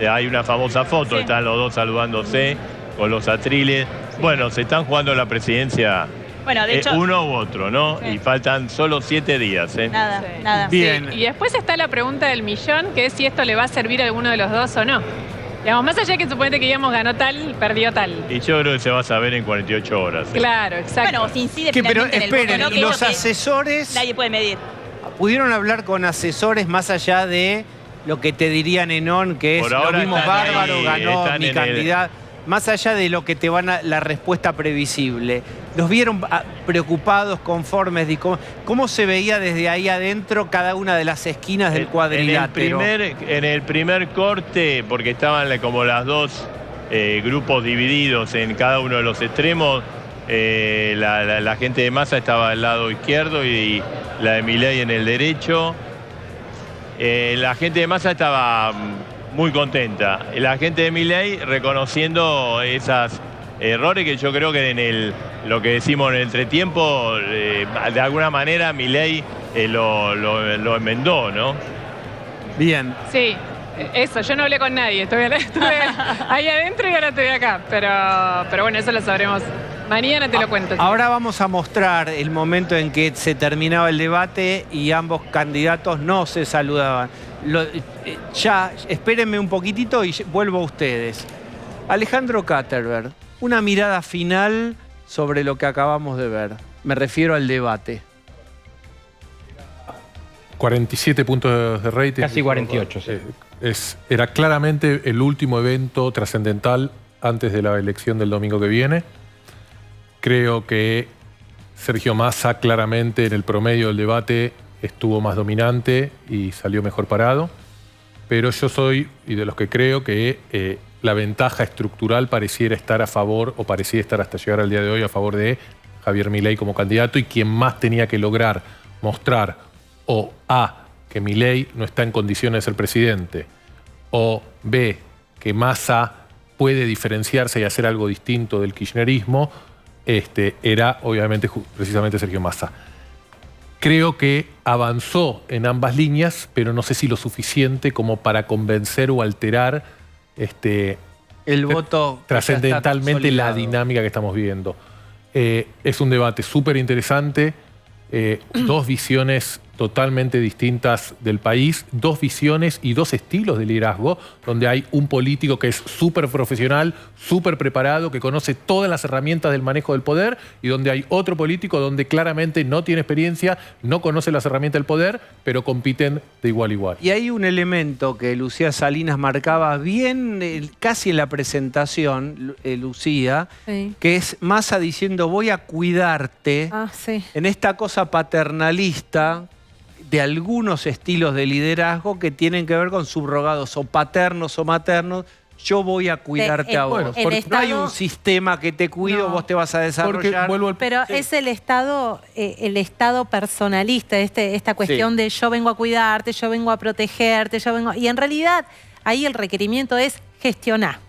hay una famosa foto, sí. Están los dos saludándose con los atriles. Sí. Bueno, se están jugando la presidencia. Bueno, de hecho, uno u otro, ¿no? Sí. Y faltan solo 7 días, ¿eh? Nada. Bien. Sí. Y después está la pregunta del millón, que es si esto le va a servir a alguno de los dos o no. Digamos, más allá de que suponete que digamos ganó tal, perdió tal. Y yo creo que se va a saber en 48 horas. Claro, exacto. Bueno, si incide pero finalmente esperen, en el voto, ¿no? los asesores... Nadie puede medir. ¿Pudieron hablar con asesores más allá de lo que te dirían en ON, que es lo mismo bárbaro, ganó mi candidato? Más allá de lo que te van a la respuesta previsible, ¿los vieron preocupados, conformes? ¿Cómo se veía desde ahí adentro cada una de las esquinas del cuadrilátero? En el primer corte, porque estaban como las dos grupos divididos en cada uno de los extremos, la gente de Massa estaba al lado izquierdo y la de Milei en el derecho. La gente de Massa estaba muy contenta. La gente de Milei reconociendo esos errores que yo creo que lo que decimos en el entretiempo, de alguna manera Milei lo enmendó, ¿no? Bien. Sí, eso, yo no hablé con nadie, estuve ahí adentro y ahora estoy acá, pero bueno, eso lo sabremos Mañana te lo cuento. Ahora vamos a mostrar el momento en que se terminaba el debate y ambos candidatos no se saludaban. Ya, espérenme un poquitito y vuelvo a ustedes. Alejandro Katterberg, una mirada final sobre lo que acabamos de ver. Me refiero al debate. 47 puntos de rating. Casi 48, sí. Era claramente el último evento trascendental antes de la elección del domingo que viene. Creo que Sergio Massa claramente en el promedio del debate estuvo más dominante y salió mejor parado. Pero yo soy y de los que creo que la ventaja estructural pareciera estar a favor, o parecía estar hasta llegar al día de hoy a favor de Javier Milei como candidato, y quien más tenía que lograr mostrar o A, que Milei no está en condiciones de ser presidente, o B, que Massa puede diferenciarse y hacer algo distinto del kirchnerismo, era obviamente precisamente Sergio Massa. Creo que avanzó en ambas líneas, pero no sé si lo suficiente como para convencer o alterar el voto trascendentalmente la dinámica que estamos viviendo. Es un debate súper interesante, dos visiones totalmente distintas del país, dos visiones y dos estilos de liderazgo, donde hay un político que es súper profesional, súper preparado, que conoce todas las herramientas del manejo del poder, y donde hay otro político donde claramente no tiene experiencia, no conoce las herramientas del poder, pero compiten de igual a igual. Y hay un elemento que Lucía Salinas marcaba bien, casi en la presentación, Lucía, Sí. que es Massa diciendo voy a cuidarte Sí. en esta cosa paternalista de algunos estilos de liderazgo que tienen que ver con subrogados o paternos o maternos. Yo voy a cuidarte a vos. Bueno, Porque no hay Estado- un sistema que te cuido, No. vos te vas a desarrollar. Pero es el Estado personalista, esta cuestión de yo vengo a cuidarte, yo vengo a protegerte, yo vengo... Y en realidad ahí el requerimiento es gestionar.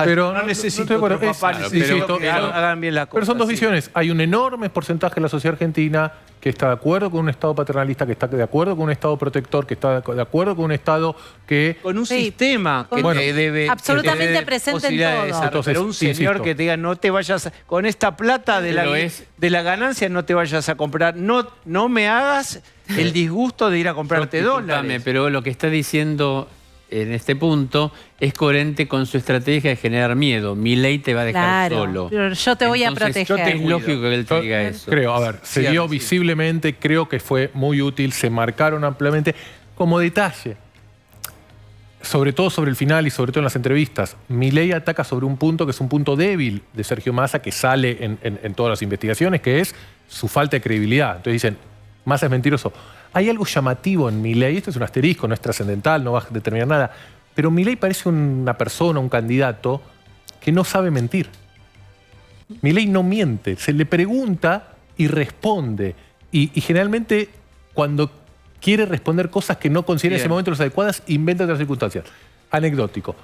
Pero no necesito estoy de otro acuerdo. papá, necesito que pero- hagan bien la cosa. Pero son dos sí. visiones. Hay un enorme porcentaje de la sociedad argentina que está de acuerdo con un Estado paternalista, que está de acuerdo con un Estado protector, que está de acuerdo con un Estado que... Con un sistema que Con- te debe... absolutamente que te dé presente en posibilidad de todo. desarrollo. Entonces, pero un señor insisto. que te diga, no te vayas... Con esta plata de la ganancia no te vayas a comprar. No me hagas el disgusto de ir a comprarte Disculpame, dólares. pero lo que está diciendo en este punto es coherente con su estrategia de generar miedo. Milei te va a dejar Claro, solo. pero yo te voy a Entonces, proteger. Es lógico que él te diga eso. Creo, a ver, se vio visiblemente, creo que fue muy útil, se marcaron ampliamente. Como detalle, sobre todo sobre el final y sobre todo en las entrevistas, Milei ataca sobre un punto que es un punto débil de Sergio Massa, que sale en todas las investigaciones, que es su falta de credibilidad. Entonces dicen, Massa es mentiroso. Hay algo llamativo en Milei, esto es un asterisco, no es trascendental, no va a determinar nada, pero Milei parece una persona, un candidato, que no sabe mentir. Milei no miente, se le pregunta y responde. Y generalmente cuando quiere responder cosas que no considera en ese momento las adecuadas, inventa otras circunstancias. Anecdótico.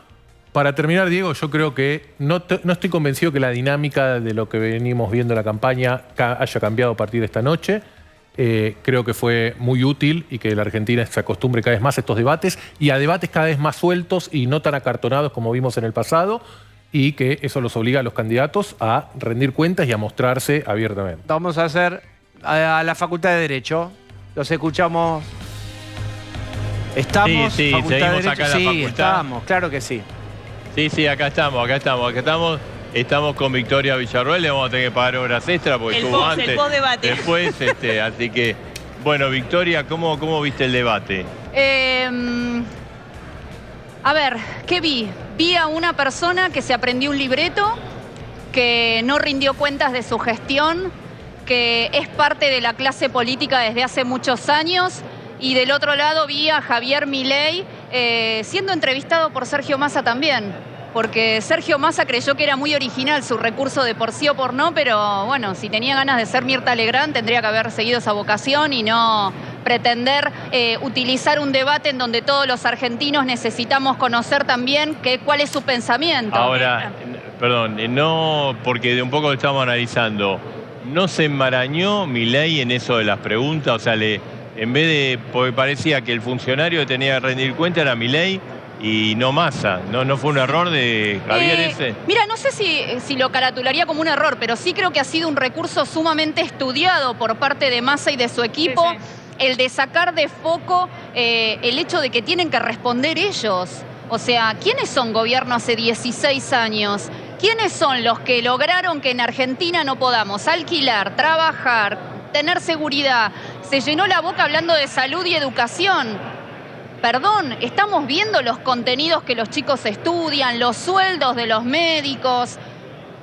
Para terminar, Diego, yo creo que no estoy convencido que la dinámica de lo que venimos viendo en la campaña haya cambiado a partir de esta noche. Creo que fue muy útil y que la Argentina se acostumbre cada vez más a estos debates y a debates cada vez más sueltos y no tan acartonados como vimos en el pasado, y que eso los obliga a los candidatos a rendir cuentas y a mostrarse abiertamente. Vamos a hacer a la Facultad de Derecho. Los escuchamos. ¿Estamos? Sí, Facultad de seguimos Derecho. acá en la Sí, facultad. estamos, claro que sí. Sí, acá estamos. Estamos con Victoria Villarroel, le vamos a tener que pagar horas extra porque El estuvo post, antes. el post-debate. Después, así que, bueno, Victoria, ¿cómo viste el debate? A ver, ¿qué vi? Vi a una persona que se aprendió un libreto, que no rindió cuentas de su gestión, que es parte de la clase política desde hace muchos años, y del otro lado vi a Javier Milei siendo entrevistado por Sergio Massa también, porque Sergio Massa creyó que era muy original su recurso de por sí o por no, pero bueno, si tenía ganas de ser Mirta Legrand tendría que haber seguido esa vocación y no pretender utilizar un debate en donde todos los argentinos necesitamos conocer también cuál es su pensamiento. Ahora, perdón, no, porque de un poco lo estamos analizando, ¿no se enmarañó Milei en eso de las preguntas? O sea, en vez de, porque parecía que el funcionario que tenía que rendir cuenta era Milei, y no Massa. ¿No fue un error de Javier ese? Mira, no sé si lo caratularía como un error, pero sí creo que ha sido un recurso sumamente estudiado por parte de Massa y de su equipo, el de sacar de foco el hecho de que tienen que responder ellos. O sea, ¿quiénes son gobierno hace 16 años? ¿Quiénes son los que lograron que en Argentina no podamos alquilar, trabajar, tener seguridad? Se llenó la boca hablando de salud y educación. Perdón, estamos viendo los contenidos que los chicos estudian, los sueldos de los médicos.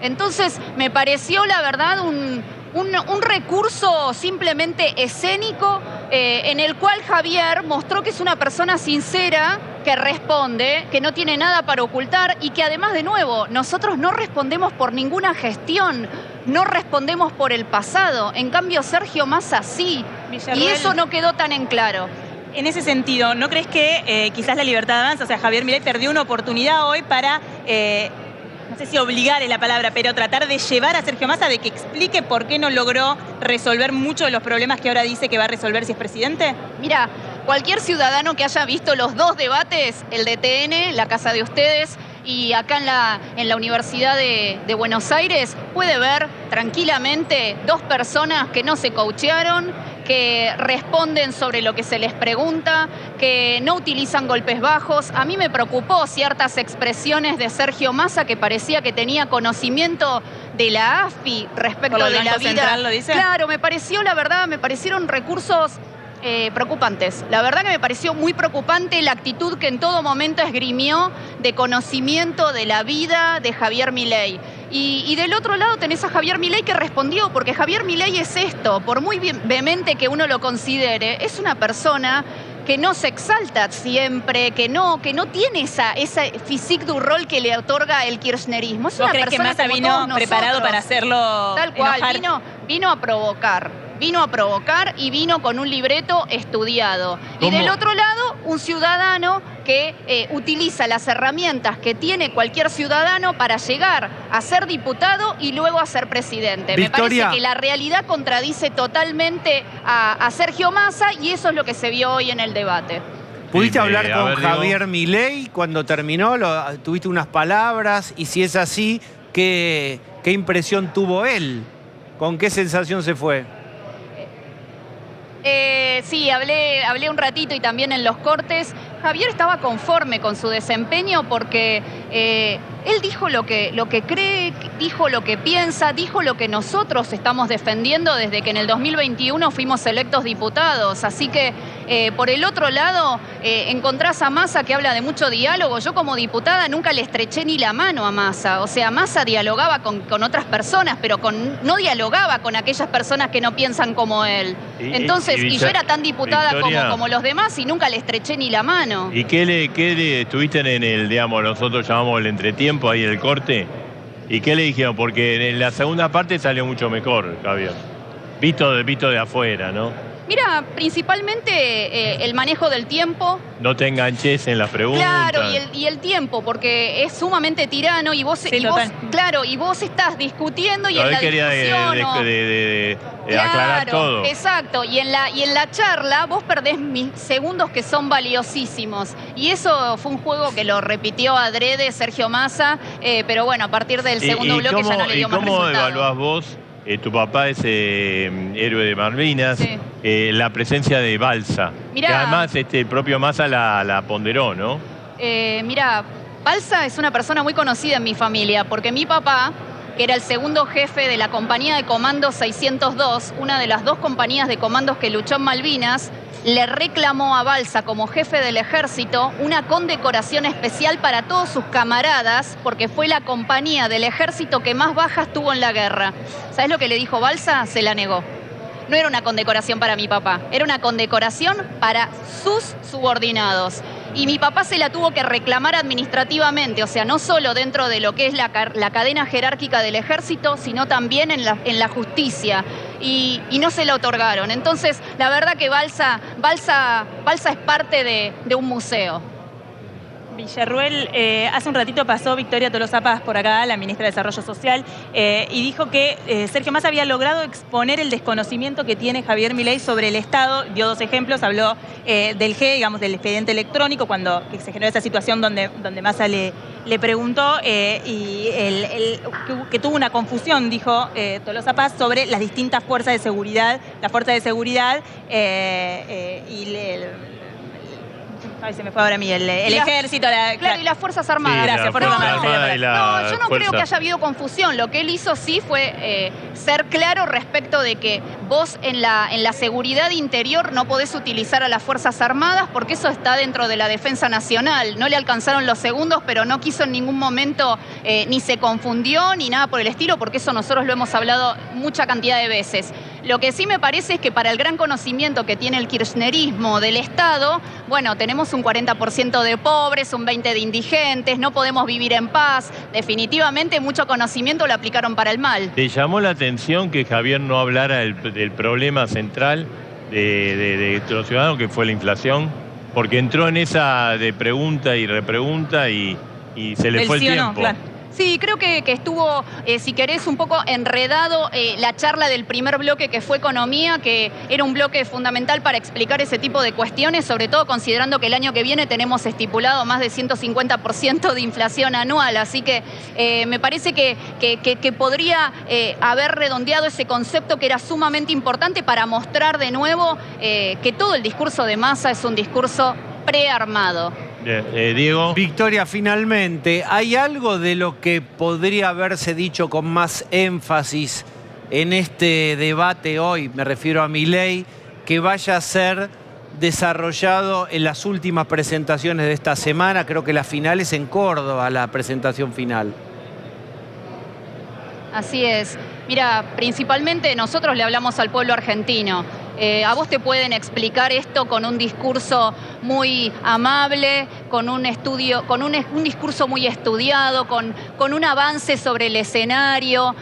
Entonces, me pareció, la verdad, un recurso simplemente escénico en el cual Javier mostró que es una persona sincera, que responde, que no tiene nada para ocultar y que además, de nuevo, nosotros no respondemos por ninguna gestión, no respondemos por el pasado. En cambio, Sergio Massa sí. Villarroel, y eso no quedó tan en claro. En ese sentido, ¿no crees que quizás la Libertad Avanza, o sea, Javier Milei perdió una oportunidad hoy para, no sé si obligar es la palabra, pero tratar de llevar a Sergio Massa de que explique por qué no logró resolver muchos de los problemas que ahora dice que va a resolver si es presidente? Mira, cualquier ciudadano que haya visto los dos debates, el de TN, la casa de ustedes, y acá en la Universidad de Buenos Aires, puede ver tranquilamente dos personas que no se coachearon, que responden sobre lo que se les pregunta, que no utilizan golpes bajos. A mí me preocupó ciertas expresiones de Sergio Massa que parecía que tenía conocimiento de la AFPI respecto de la vida. Central, ¿lo dice? Claro, me pareció, la verdad, me parecieron recursos preocupantes. La verdad que me pareció muy preocupante la actitud que en todo momento esgrimió de conocimiento de la vida de Javier Milei. Y del otro lado tenés a Javier Milei que respondió, porque Javier Milei es esto, por muy vehemente que uno lo considere, es una persona que no se exalta siempre, que no tiene esa physique du rol que le otorga el kirchnerismo. Es ¿Vos una crees persona que Massa vino preparado para hacerlo tal cual, enojar? vino a provocar. Vino a provocar y vino con un libreto estudiado. ¿Cómo? Y del otro lado, un ciudadano que utiliza las herramientas que tiene cualquier ciudadano para llegar a ser diputado y luego a ser presidente. Victoria. Me parece que la realidad contradice totalmente a Sergio Massa y eso es lo que se vio hoy en el debate. ¿Pudiste hablar a con ver, Javier Milei cuando terminó? ¿Tuviste unas palabras? Y si es así, ¿qué impresión tuvo él? ¿Con qué sensación se fue? Sí, hablé un ratito y también en los cortes. Javier estaba conforme con su desempeño porque él dijo lo que cree, dijo lo que piensa, dijo lo que nosotros estamos defendiendo desde que en el 2021 fuimos electos diputados. Así que por el otro lado encontrás a Massa que habla de mucho diálogo. Yo como diputada nunca le estreché ni la mano a Massa. O sea, Massa dialogaba con otras personas, pero no dialogaba con aquellas personas que no piensan como él. Entonces, y yo era tan diputada como los demás y nunca le estreché ni la mano. ¿Y qué le estuviste en el, digamos, nosotros llamamos el entretiempo, ahí el corte? ¿Y qué le dijeron? Porque en la segunda parte salió mucho mejor, Javier. Visto de afuera, ¿no? Mira, principalmente el manejo del tiempo. No te enganches en las preguntas. Claro, y el tiempo, porque es sumamente tirano y vos, y vos estás discutiendo y en la quería aclarar todo. Exacto, y en la charla vos perdés segundos que son valiosísimos. Y eso fue un juego que lo repitió adrede Sergio Massa, pero bueno, a partir del segundo bloque ya no le dio más resultado. ¿Y cómo evaluás vos? Tu papá es héroe de Malvinas, sí. La presencia de Balsa. Mirá, que además el propio Massa la ponderó, ¿no? Mira, Balsa es una persona muy conocida en mi familia, porque mi papá, que era el segundo jefe de la compañía de comandos 602, una de las dos compañías de comandos que luchó en Malvinas, le reclamó a Balsa como jefe del ejército una condecoración especial para todos sus camaradas, porque fue la compañía del ejército que más bajas tuvo en la guerra. ¿Sabes lo que le dijo Balsa? Se la negó. No era una condecoración para mi papá, era una condecoración para sus subordinados. Y mi papá se la tuvo que reclamar administrativamente, o sea, no solo dentro de lo que es la cadena jerárquica del ejército, sino también en la justicia. Y no se la otorgaron. Entonces, la verdad que Balsa es parte de un museo. Villarruel, hace un ratito pasó Victoria Tolosa Paz por acá, la ministra de Desarrollo Social, y dijo que Sergio Massa había logrado exponer el desconocimiento que tiene Javier Milei sobre el Estado. Dio dos ejemplos, habló del G, digamos, del expediente electrónico, cuando se generó esa situación donde Massa le preguntó, y que tuvo una confusión, dijo Tolosa Paz, sobre las distintas fuerzas de seguridad, la fuerza de seguridad Ay, se me fue ahora a mí el ejército. Claro, y las Fuerzas Armadas. Sí, Gracias, Fuerzas Armadas. No, yo no creo que haya habido confusión. Lo que él hizo sí fue ser claro respecto de que vos en la seguridad interior no podés utilizar a las Fuerzas Armadas porque eso está dentro de la defensa nacional. No le alcanzaron los segundos, pero no quiso en ningún momento, ni se confundió, ni nada por el estilo, porque eso nosotros lo hemos hablado mucha cantidad de veces. Lo que sí me parece es que para el gran conocimiento que tiene el kirchnerismo del Estado, bueno, tenemos un 40% de pobres, un 20% de indigentes, no podemos vivir en paz. Definitivamente mucho conocimiento lo aplicaron para el mal. ¿Te llamó la atención que Javier no hablara del problema central de los ciudadanos, que fue la inflación? Porque entró en esa de pregunta y repregunta y se le fue el tiempo. Claro. Sí, creo que estuvo, si querés, un poco enredado la charla del primer bloque, que fue economía, que era un bloque fundamental para explicar ese tipo de cuestiones, sobre todo considerando que el año que viene tenemos estipulado más de 150% de inflación anual. Así que me parece que podría haber redondeado ese concepto que era sumamente importante para mostrar de nuevo que todo el discurso de Massa es un discurso prearmado. Diego. Victoria, finalmente, ¿hay algo de lo que podría haberse dicho con más énfasis en este debate hoy, me refiero a Milei, que vaya a ser desarrollado en las últimas presentaciones de esta semana? Creo que la final es en Córdoba, la presentación final. Así es. Mira, principalmente nosotros le hablamos al pueblo argentino. A vos te pueden explicar esto con un discurso muy amable, con un discurso muy estudiado, con un avance sobre el escenario,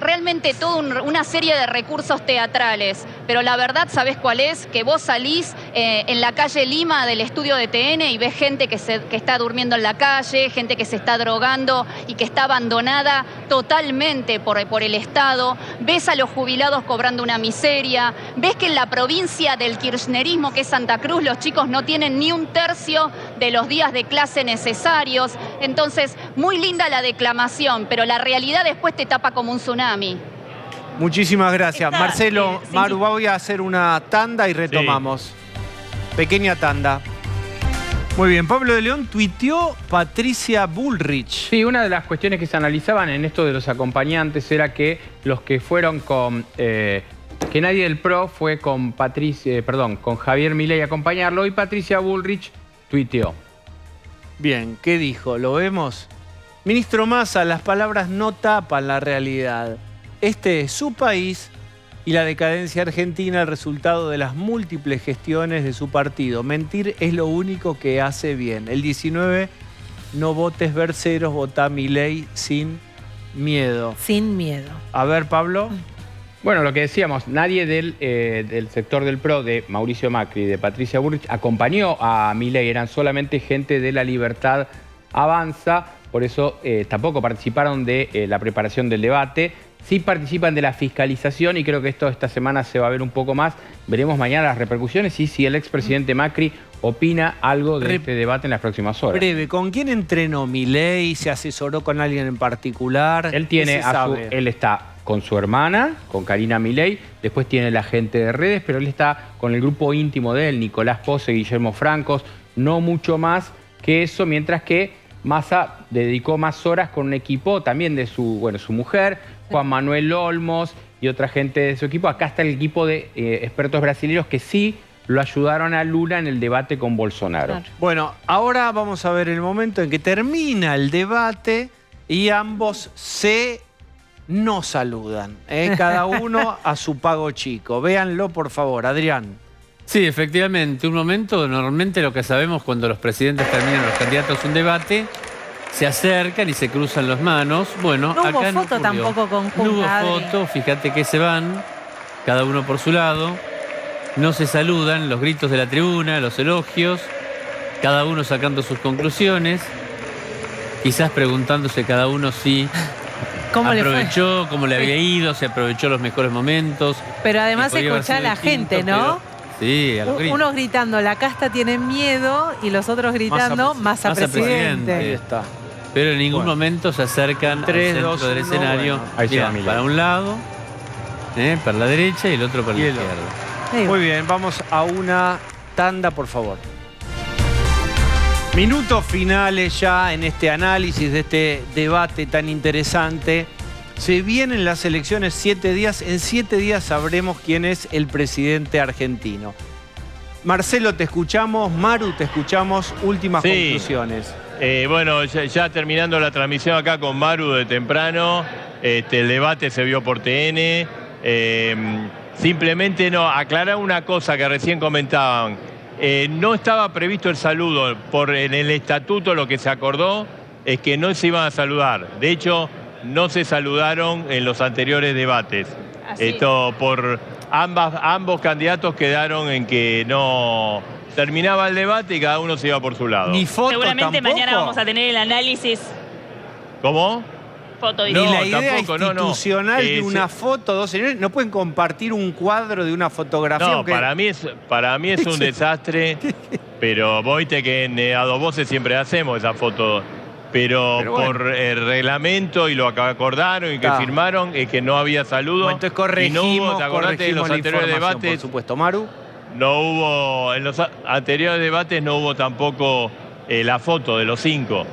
realmente toda una serie de recursos teatrales. Pero la verdad, ¿sabés cuál es? Que vos salís en la calle Lima del estudio de TN y ves gente que está durmiendo en la calle, gente que se está drogando y que está abandonada totalmente por el Estado. Ves a los jubilados cobrando una miseria. Ves que en la provincia del kirchnerismo, que es Santa Cruz, los chicos no tienen ni un tercio de los días de clase necesarios. Entonces, muy linda la declamación, pero la realidad después te tapa como un tsunami. Muchísimas gracias. Marcelo, Maru, voy a hacer una tanda y retomamos. Sí. Pequeña tanda. Muy bien, Pablo de León tuiteó Patricia Bullrich. Sí, una de las cuestiones que se analizaban en esto de los acompañantes era que los que fueron con... que nadie del PRO fue con con Javier Milei a acompañarlo, y Patricia Bullrich tuiteó. Bien, ¿qué dijo? ¿Lo vemos? Ministro Massa, las palabras no tapan la realidad. Este es su país y la decadencia argentina el resultado de las múltiples gestiones de su partido. Mentir es lo único que hace bien. El 19, no votes verseros, votá Milei sin miedo. Sin miedo. A ver, Pablo. Bueno, lo que decíamos, nadie del sector del PRO, de Mauricio Macri y de Patricia Bullrich, acompañó a Milei, eran solamente gente de La Libertad Avanza, por eso tampoco participaron de la preparación del debate. Sí participan de la fiscalización y creo que esto esta semana se va a ver un poco más. Veremos mañana las repercusiones y si el expresidente Macri opina algo de este debate en las próximas horas. Breve, ¿con quién entrenó Milei? ¿Se asesoró con alguien en particular? Él tiene él está con su hermana, con Karina Milei, después tiene la gente de redes, pero él está con el grupo íntimo de él, Nicolás Pose, Guillermo Francos, no mucho más que eso, mientras que Massa dedicó más horas con un equipo también de su mujer, Juan Manuel Olmos y otra gente de su equipo. Acá está el equipo de expertos brasileños que sí lo ayudaron a Lula en el debate con Bolsonaro. Claro. Bueno, ahora vamos a ver el momento en que termina el debate y ambos no saludan. Cada uno a su pago chico. Véanlo, por favor. Adrián. Sí, efectivamente. Un momento, normalmente lo que sabemos cuando los presidentes terminan, los candidatos, un debate, se acercan y se cruzan las manos. Bueno, no acá hubo foto tampoco conjunta. No hubo foto, fíjate que se van, cada uno por su lado. No se saludan, los gritos de la tribuna, los elogios. cada uno sacando sus conclusiones, quizás preguntándose cada uno si ¿Cómo le fue? aprovechó, cómo le había ido, si aprovechó los mejores momentos. Pero además que podía haber escuchar a sido la gente, distinto, ¿no? pero- sí, a los gritos. Unos gritando, la casta tiene miedo, y los otros gritando, masa Massa presidente. presidente. Ahí está. Pero en ningún Bueno. momento se acercan 3, al 2, centro del 1, escenario. bueno. Ahí se Mira, va Milei. para un lado, para la derecha y el otro para la Y el izquierda. Sí. Muy bien, vamos a una tanda, por favor. Minutos finales ya en este análisis de este debate tan interesante. Se vienen las elecciones 7 días. En 7 días sabremos quién es el presidente argentino. Marcelo, te escuchamos. Maru, te escuchamos. Últimas Sí. conclusiones. Bueno, ya terminando la transmisión acá con Maru de temprano, el debate se vio por TN. Simplemente aclarar una cosa que recién comentaban. No estaba previsto el saludo. En el estatuto lo que se acordó es que no se iban a saludar. De hecho, no se saludaron en los anteriores debates. Así. Esto por ambos candidatos quedaron en que no terminaba el debate y cada uno se iba por su lado. Ni foto Seguramente tampoco. mañana vamos a tener el análisis ¿Cómo? foto Ni y la idea tampoco, no. institucional de Sí. una foto, dos señores. No pueden compartir un cuadro de una fotografía. No, aunque- para mí es un desastre, pero vos viste que en A Dos Voces siempre hacemos esa foto. Pero bueno. por el reglamento y lo que acordaron y que Está. firmaron es que no había saludo. Bueno, entonces corregimos, y no hubo, ¿te acordás de los la anteriores información, debates? por supuesto. Maru. No hubo, en los anteriores debates no hubo tampoco la foto de los 5.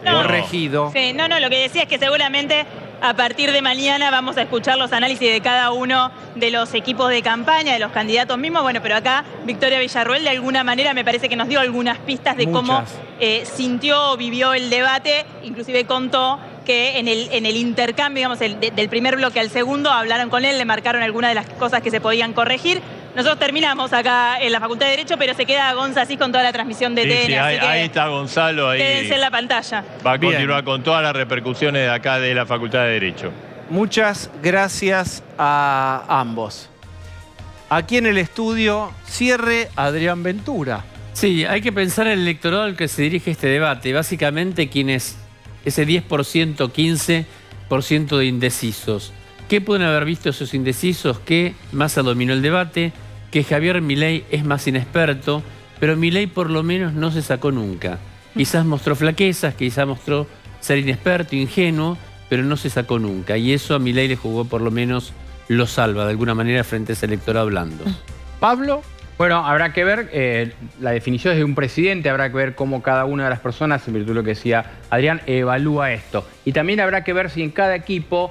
No. Corregido. Sí, no, lo que decía es que seguramente a partir de mañana vamos a escuchar los análisis de cada uno de los equipos de campaña, de los candidatos mismos. Bueno, pero acá Victoria Villarroel de alguna manera me parece que nos dio algunas pistas de cómo Muchas. sintió o vivió el debate. Inclusive contó que en el intercambio, digamos, del primer bloque al segundo, hablaron con él, le marcaron algunas de las cosas que se podían corregir. Nosotros terminamos acá en la Facultad de Derecho, pero se queda Gonza así con toda la transmisión de TN, Sí, así que ahí está Gonzalo, ahí quédense en la pantalla. va a Bien. continuar con todas las repercusiones de acá de la Facultad de Derecho. Muchas gracias a ambos. Aquí en el estudio, cierre Adrián Ventura. Sí, hay que pensar en el electorado al que se dirige este debate. Básicamente, quienes ese 10%, 15% de indecisos. ¿Qué pueden haber visto esos indecisos? Que Massa dominó el debate, que Javier Milei es más inexperto, pero Milei por lo menos no se sacó nunca. Quizás mostró flaquezas, quizás mostró ser inexperto, ingenuo, pero no se sacó nunca. Y eso a Milei le jugó, por lo menos lo salva de alguna manera frente a ese electorado blando. Pablo. Bueno, habrá que ver la definición de un presidente, habrá que ver cómo cada una de las personas, en virtud de lo que decía Adrián, evalúa esto. Y también habrá que ver si en cada equipo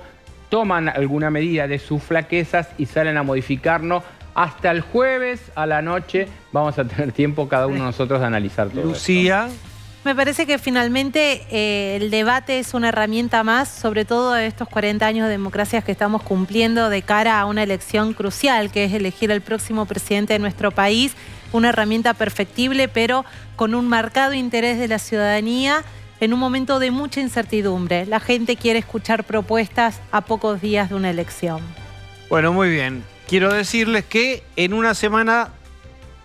toman alguna medida de sus flaquezas y salen a modificarnos. Hasta el jueves a la noche vamos a tener tiempo cada uno de nosotros de analizar todo Lucía. esto. Me parece que finalmente el debate es una herramienta más, sobre todo de estos 40 años de democracia que estamos cumpliendo de cara a una elección crucial, que es elegir al próximo presidente de nuestro país. Una herramienta perfectible, pero con un marcado interés de la ciudadanía en un momento de mucha incertidumbre. La gente quiere escuchar propuestas a pocos días de una elección. Bueno, muy bien. Quiero decirles que en una semana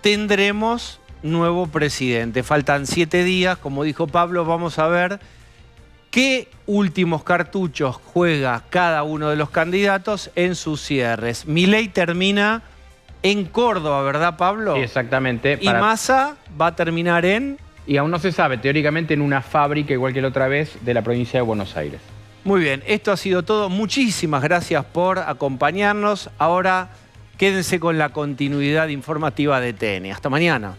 tendremos nuevo presidente. Faltan 7 días, como dijo Pablo, vamos a ver qué últimos cartuchos juega cada uno de los candidatos en sus cierres. Milei termina en Córdoba, ¿verdad, Pablo? Sí, exactamente. Y Massa va a terminar en... Y aún no se sabe, teóricamente en una fábrica, igual que la otra vez, de la provincia de Buenos Aires. Muy bien, esto ha sido todo. Muchísimas gracias por acompañarnos. Ahora quédense con la continuidad informativa de TN. Hasta mañana.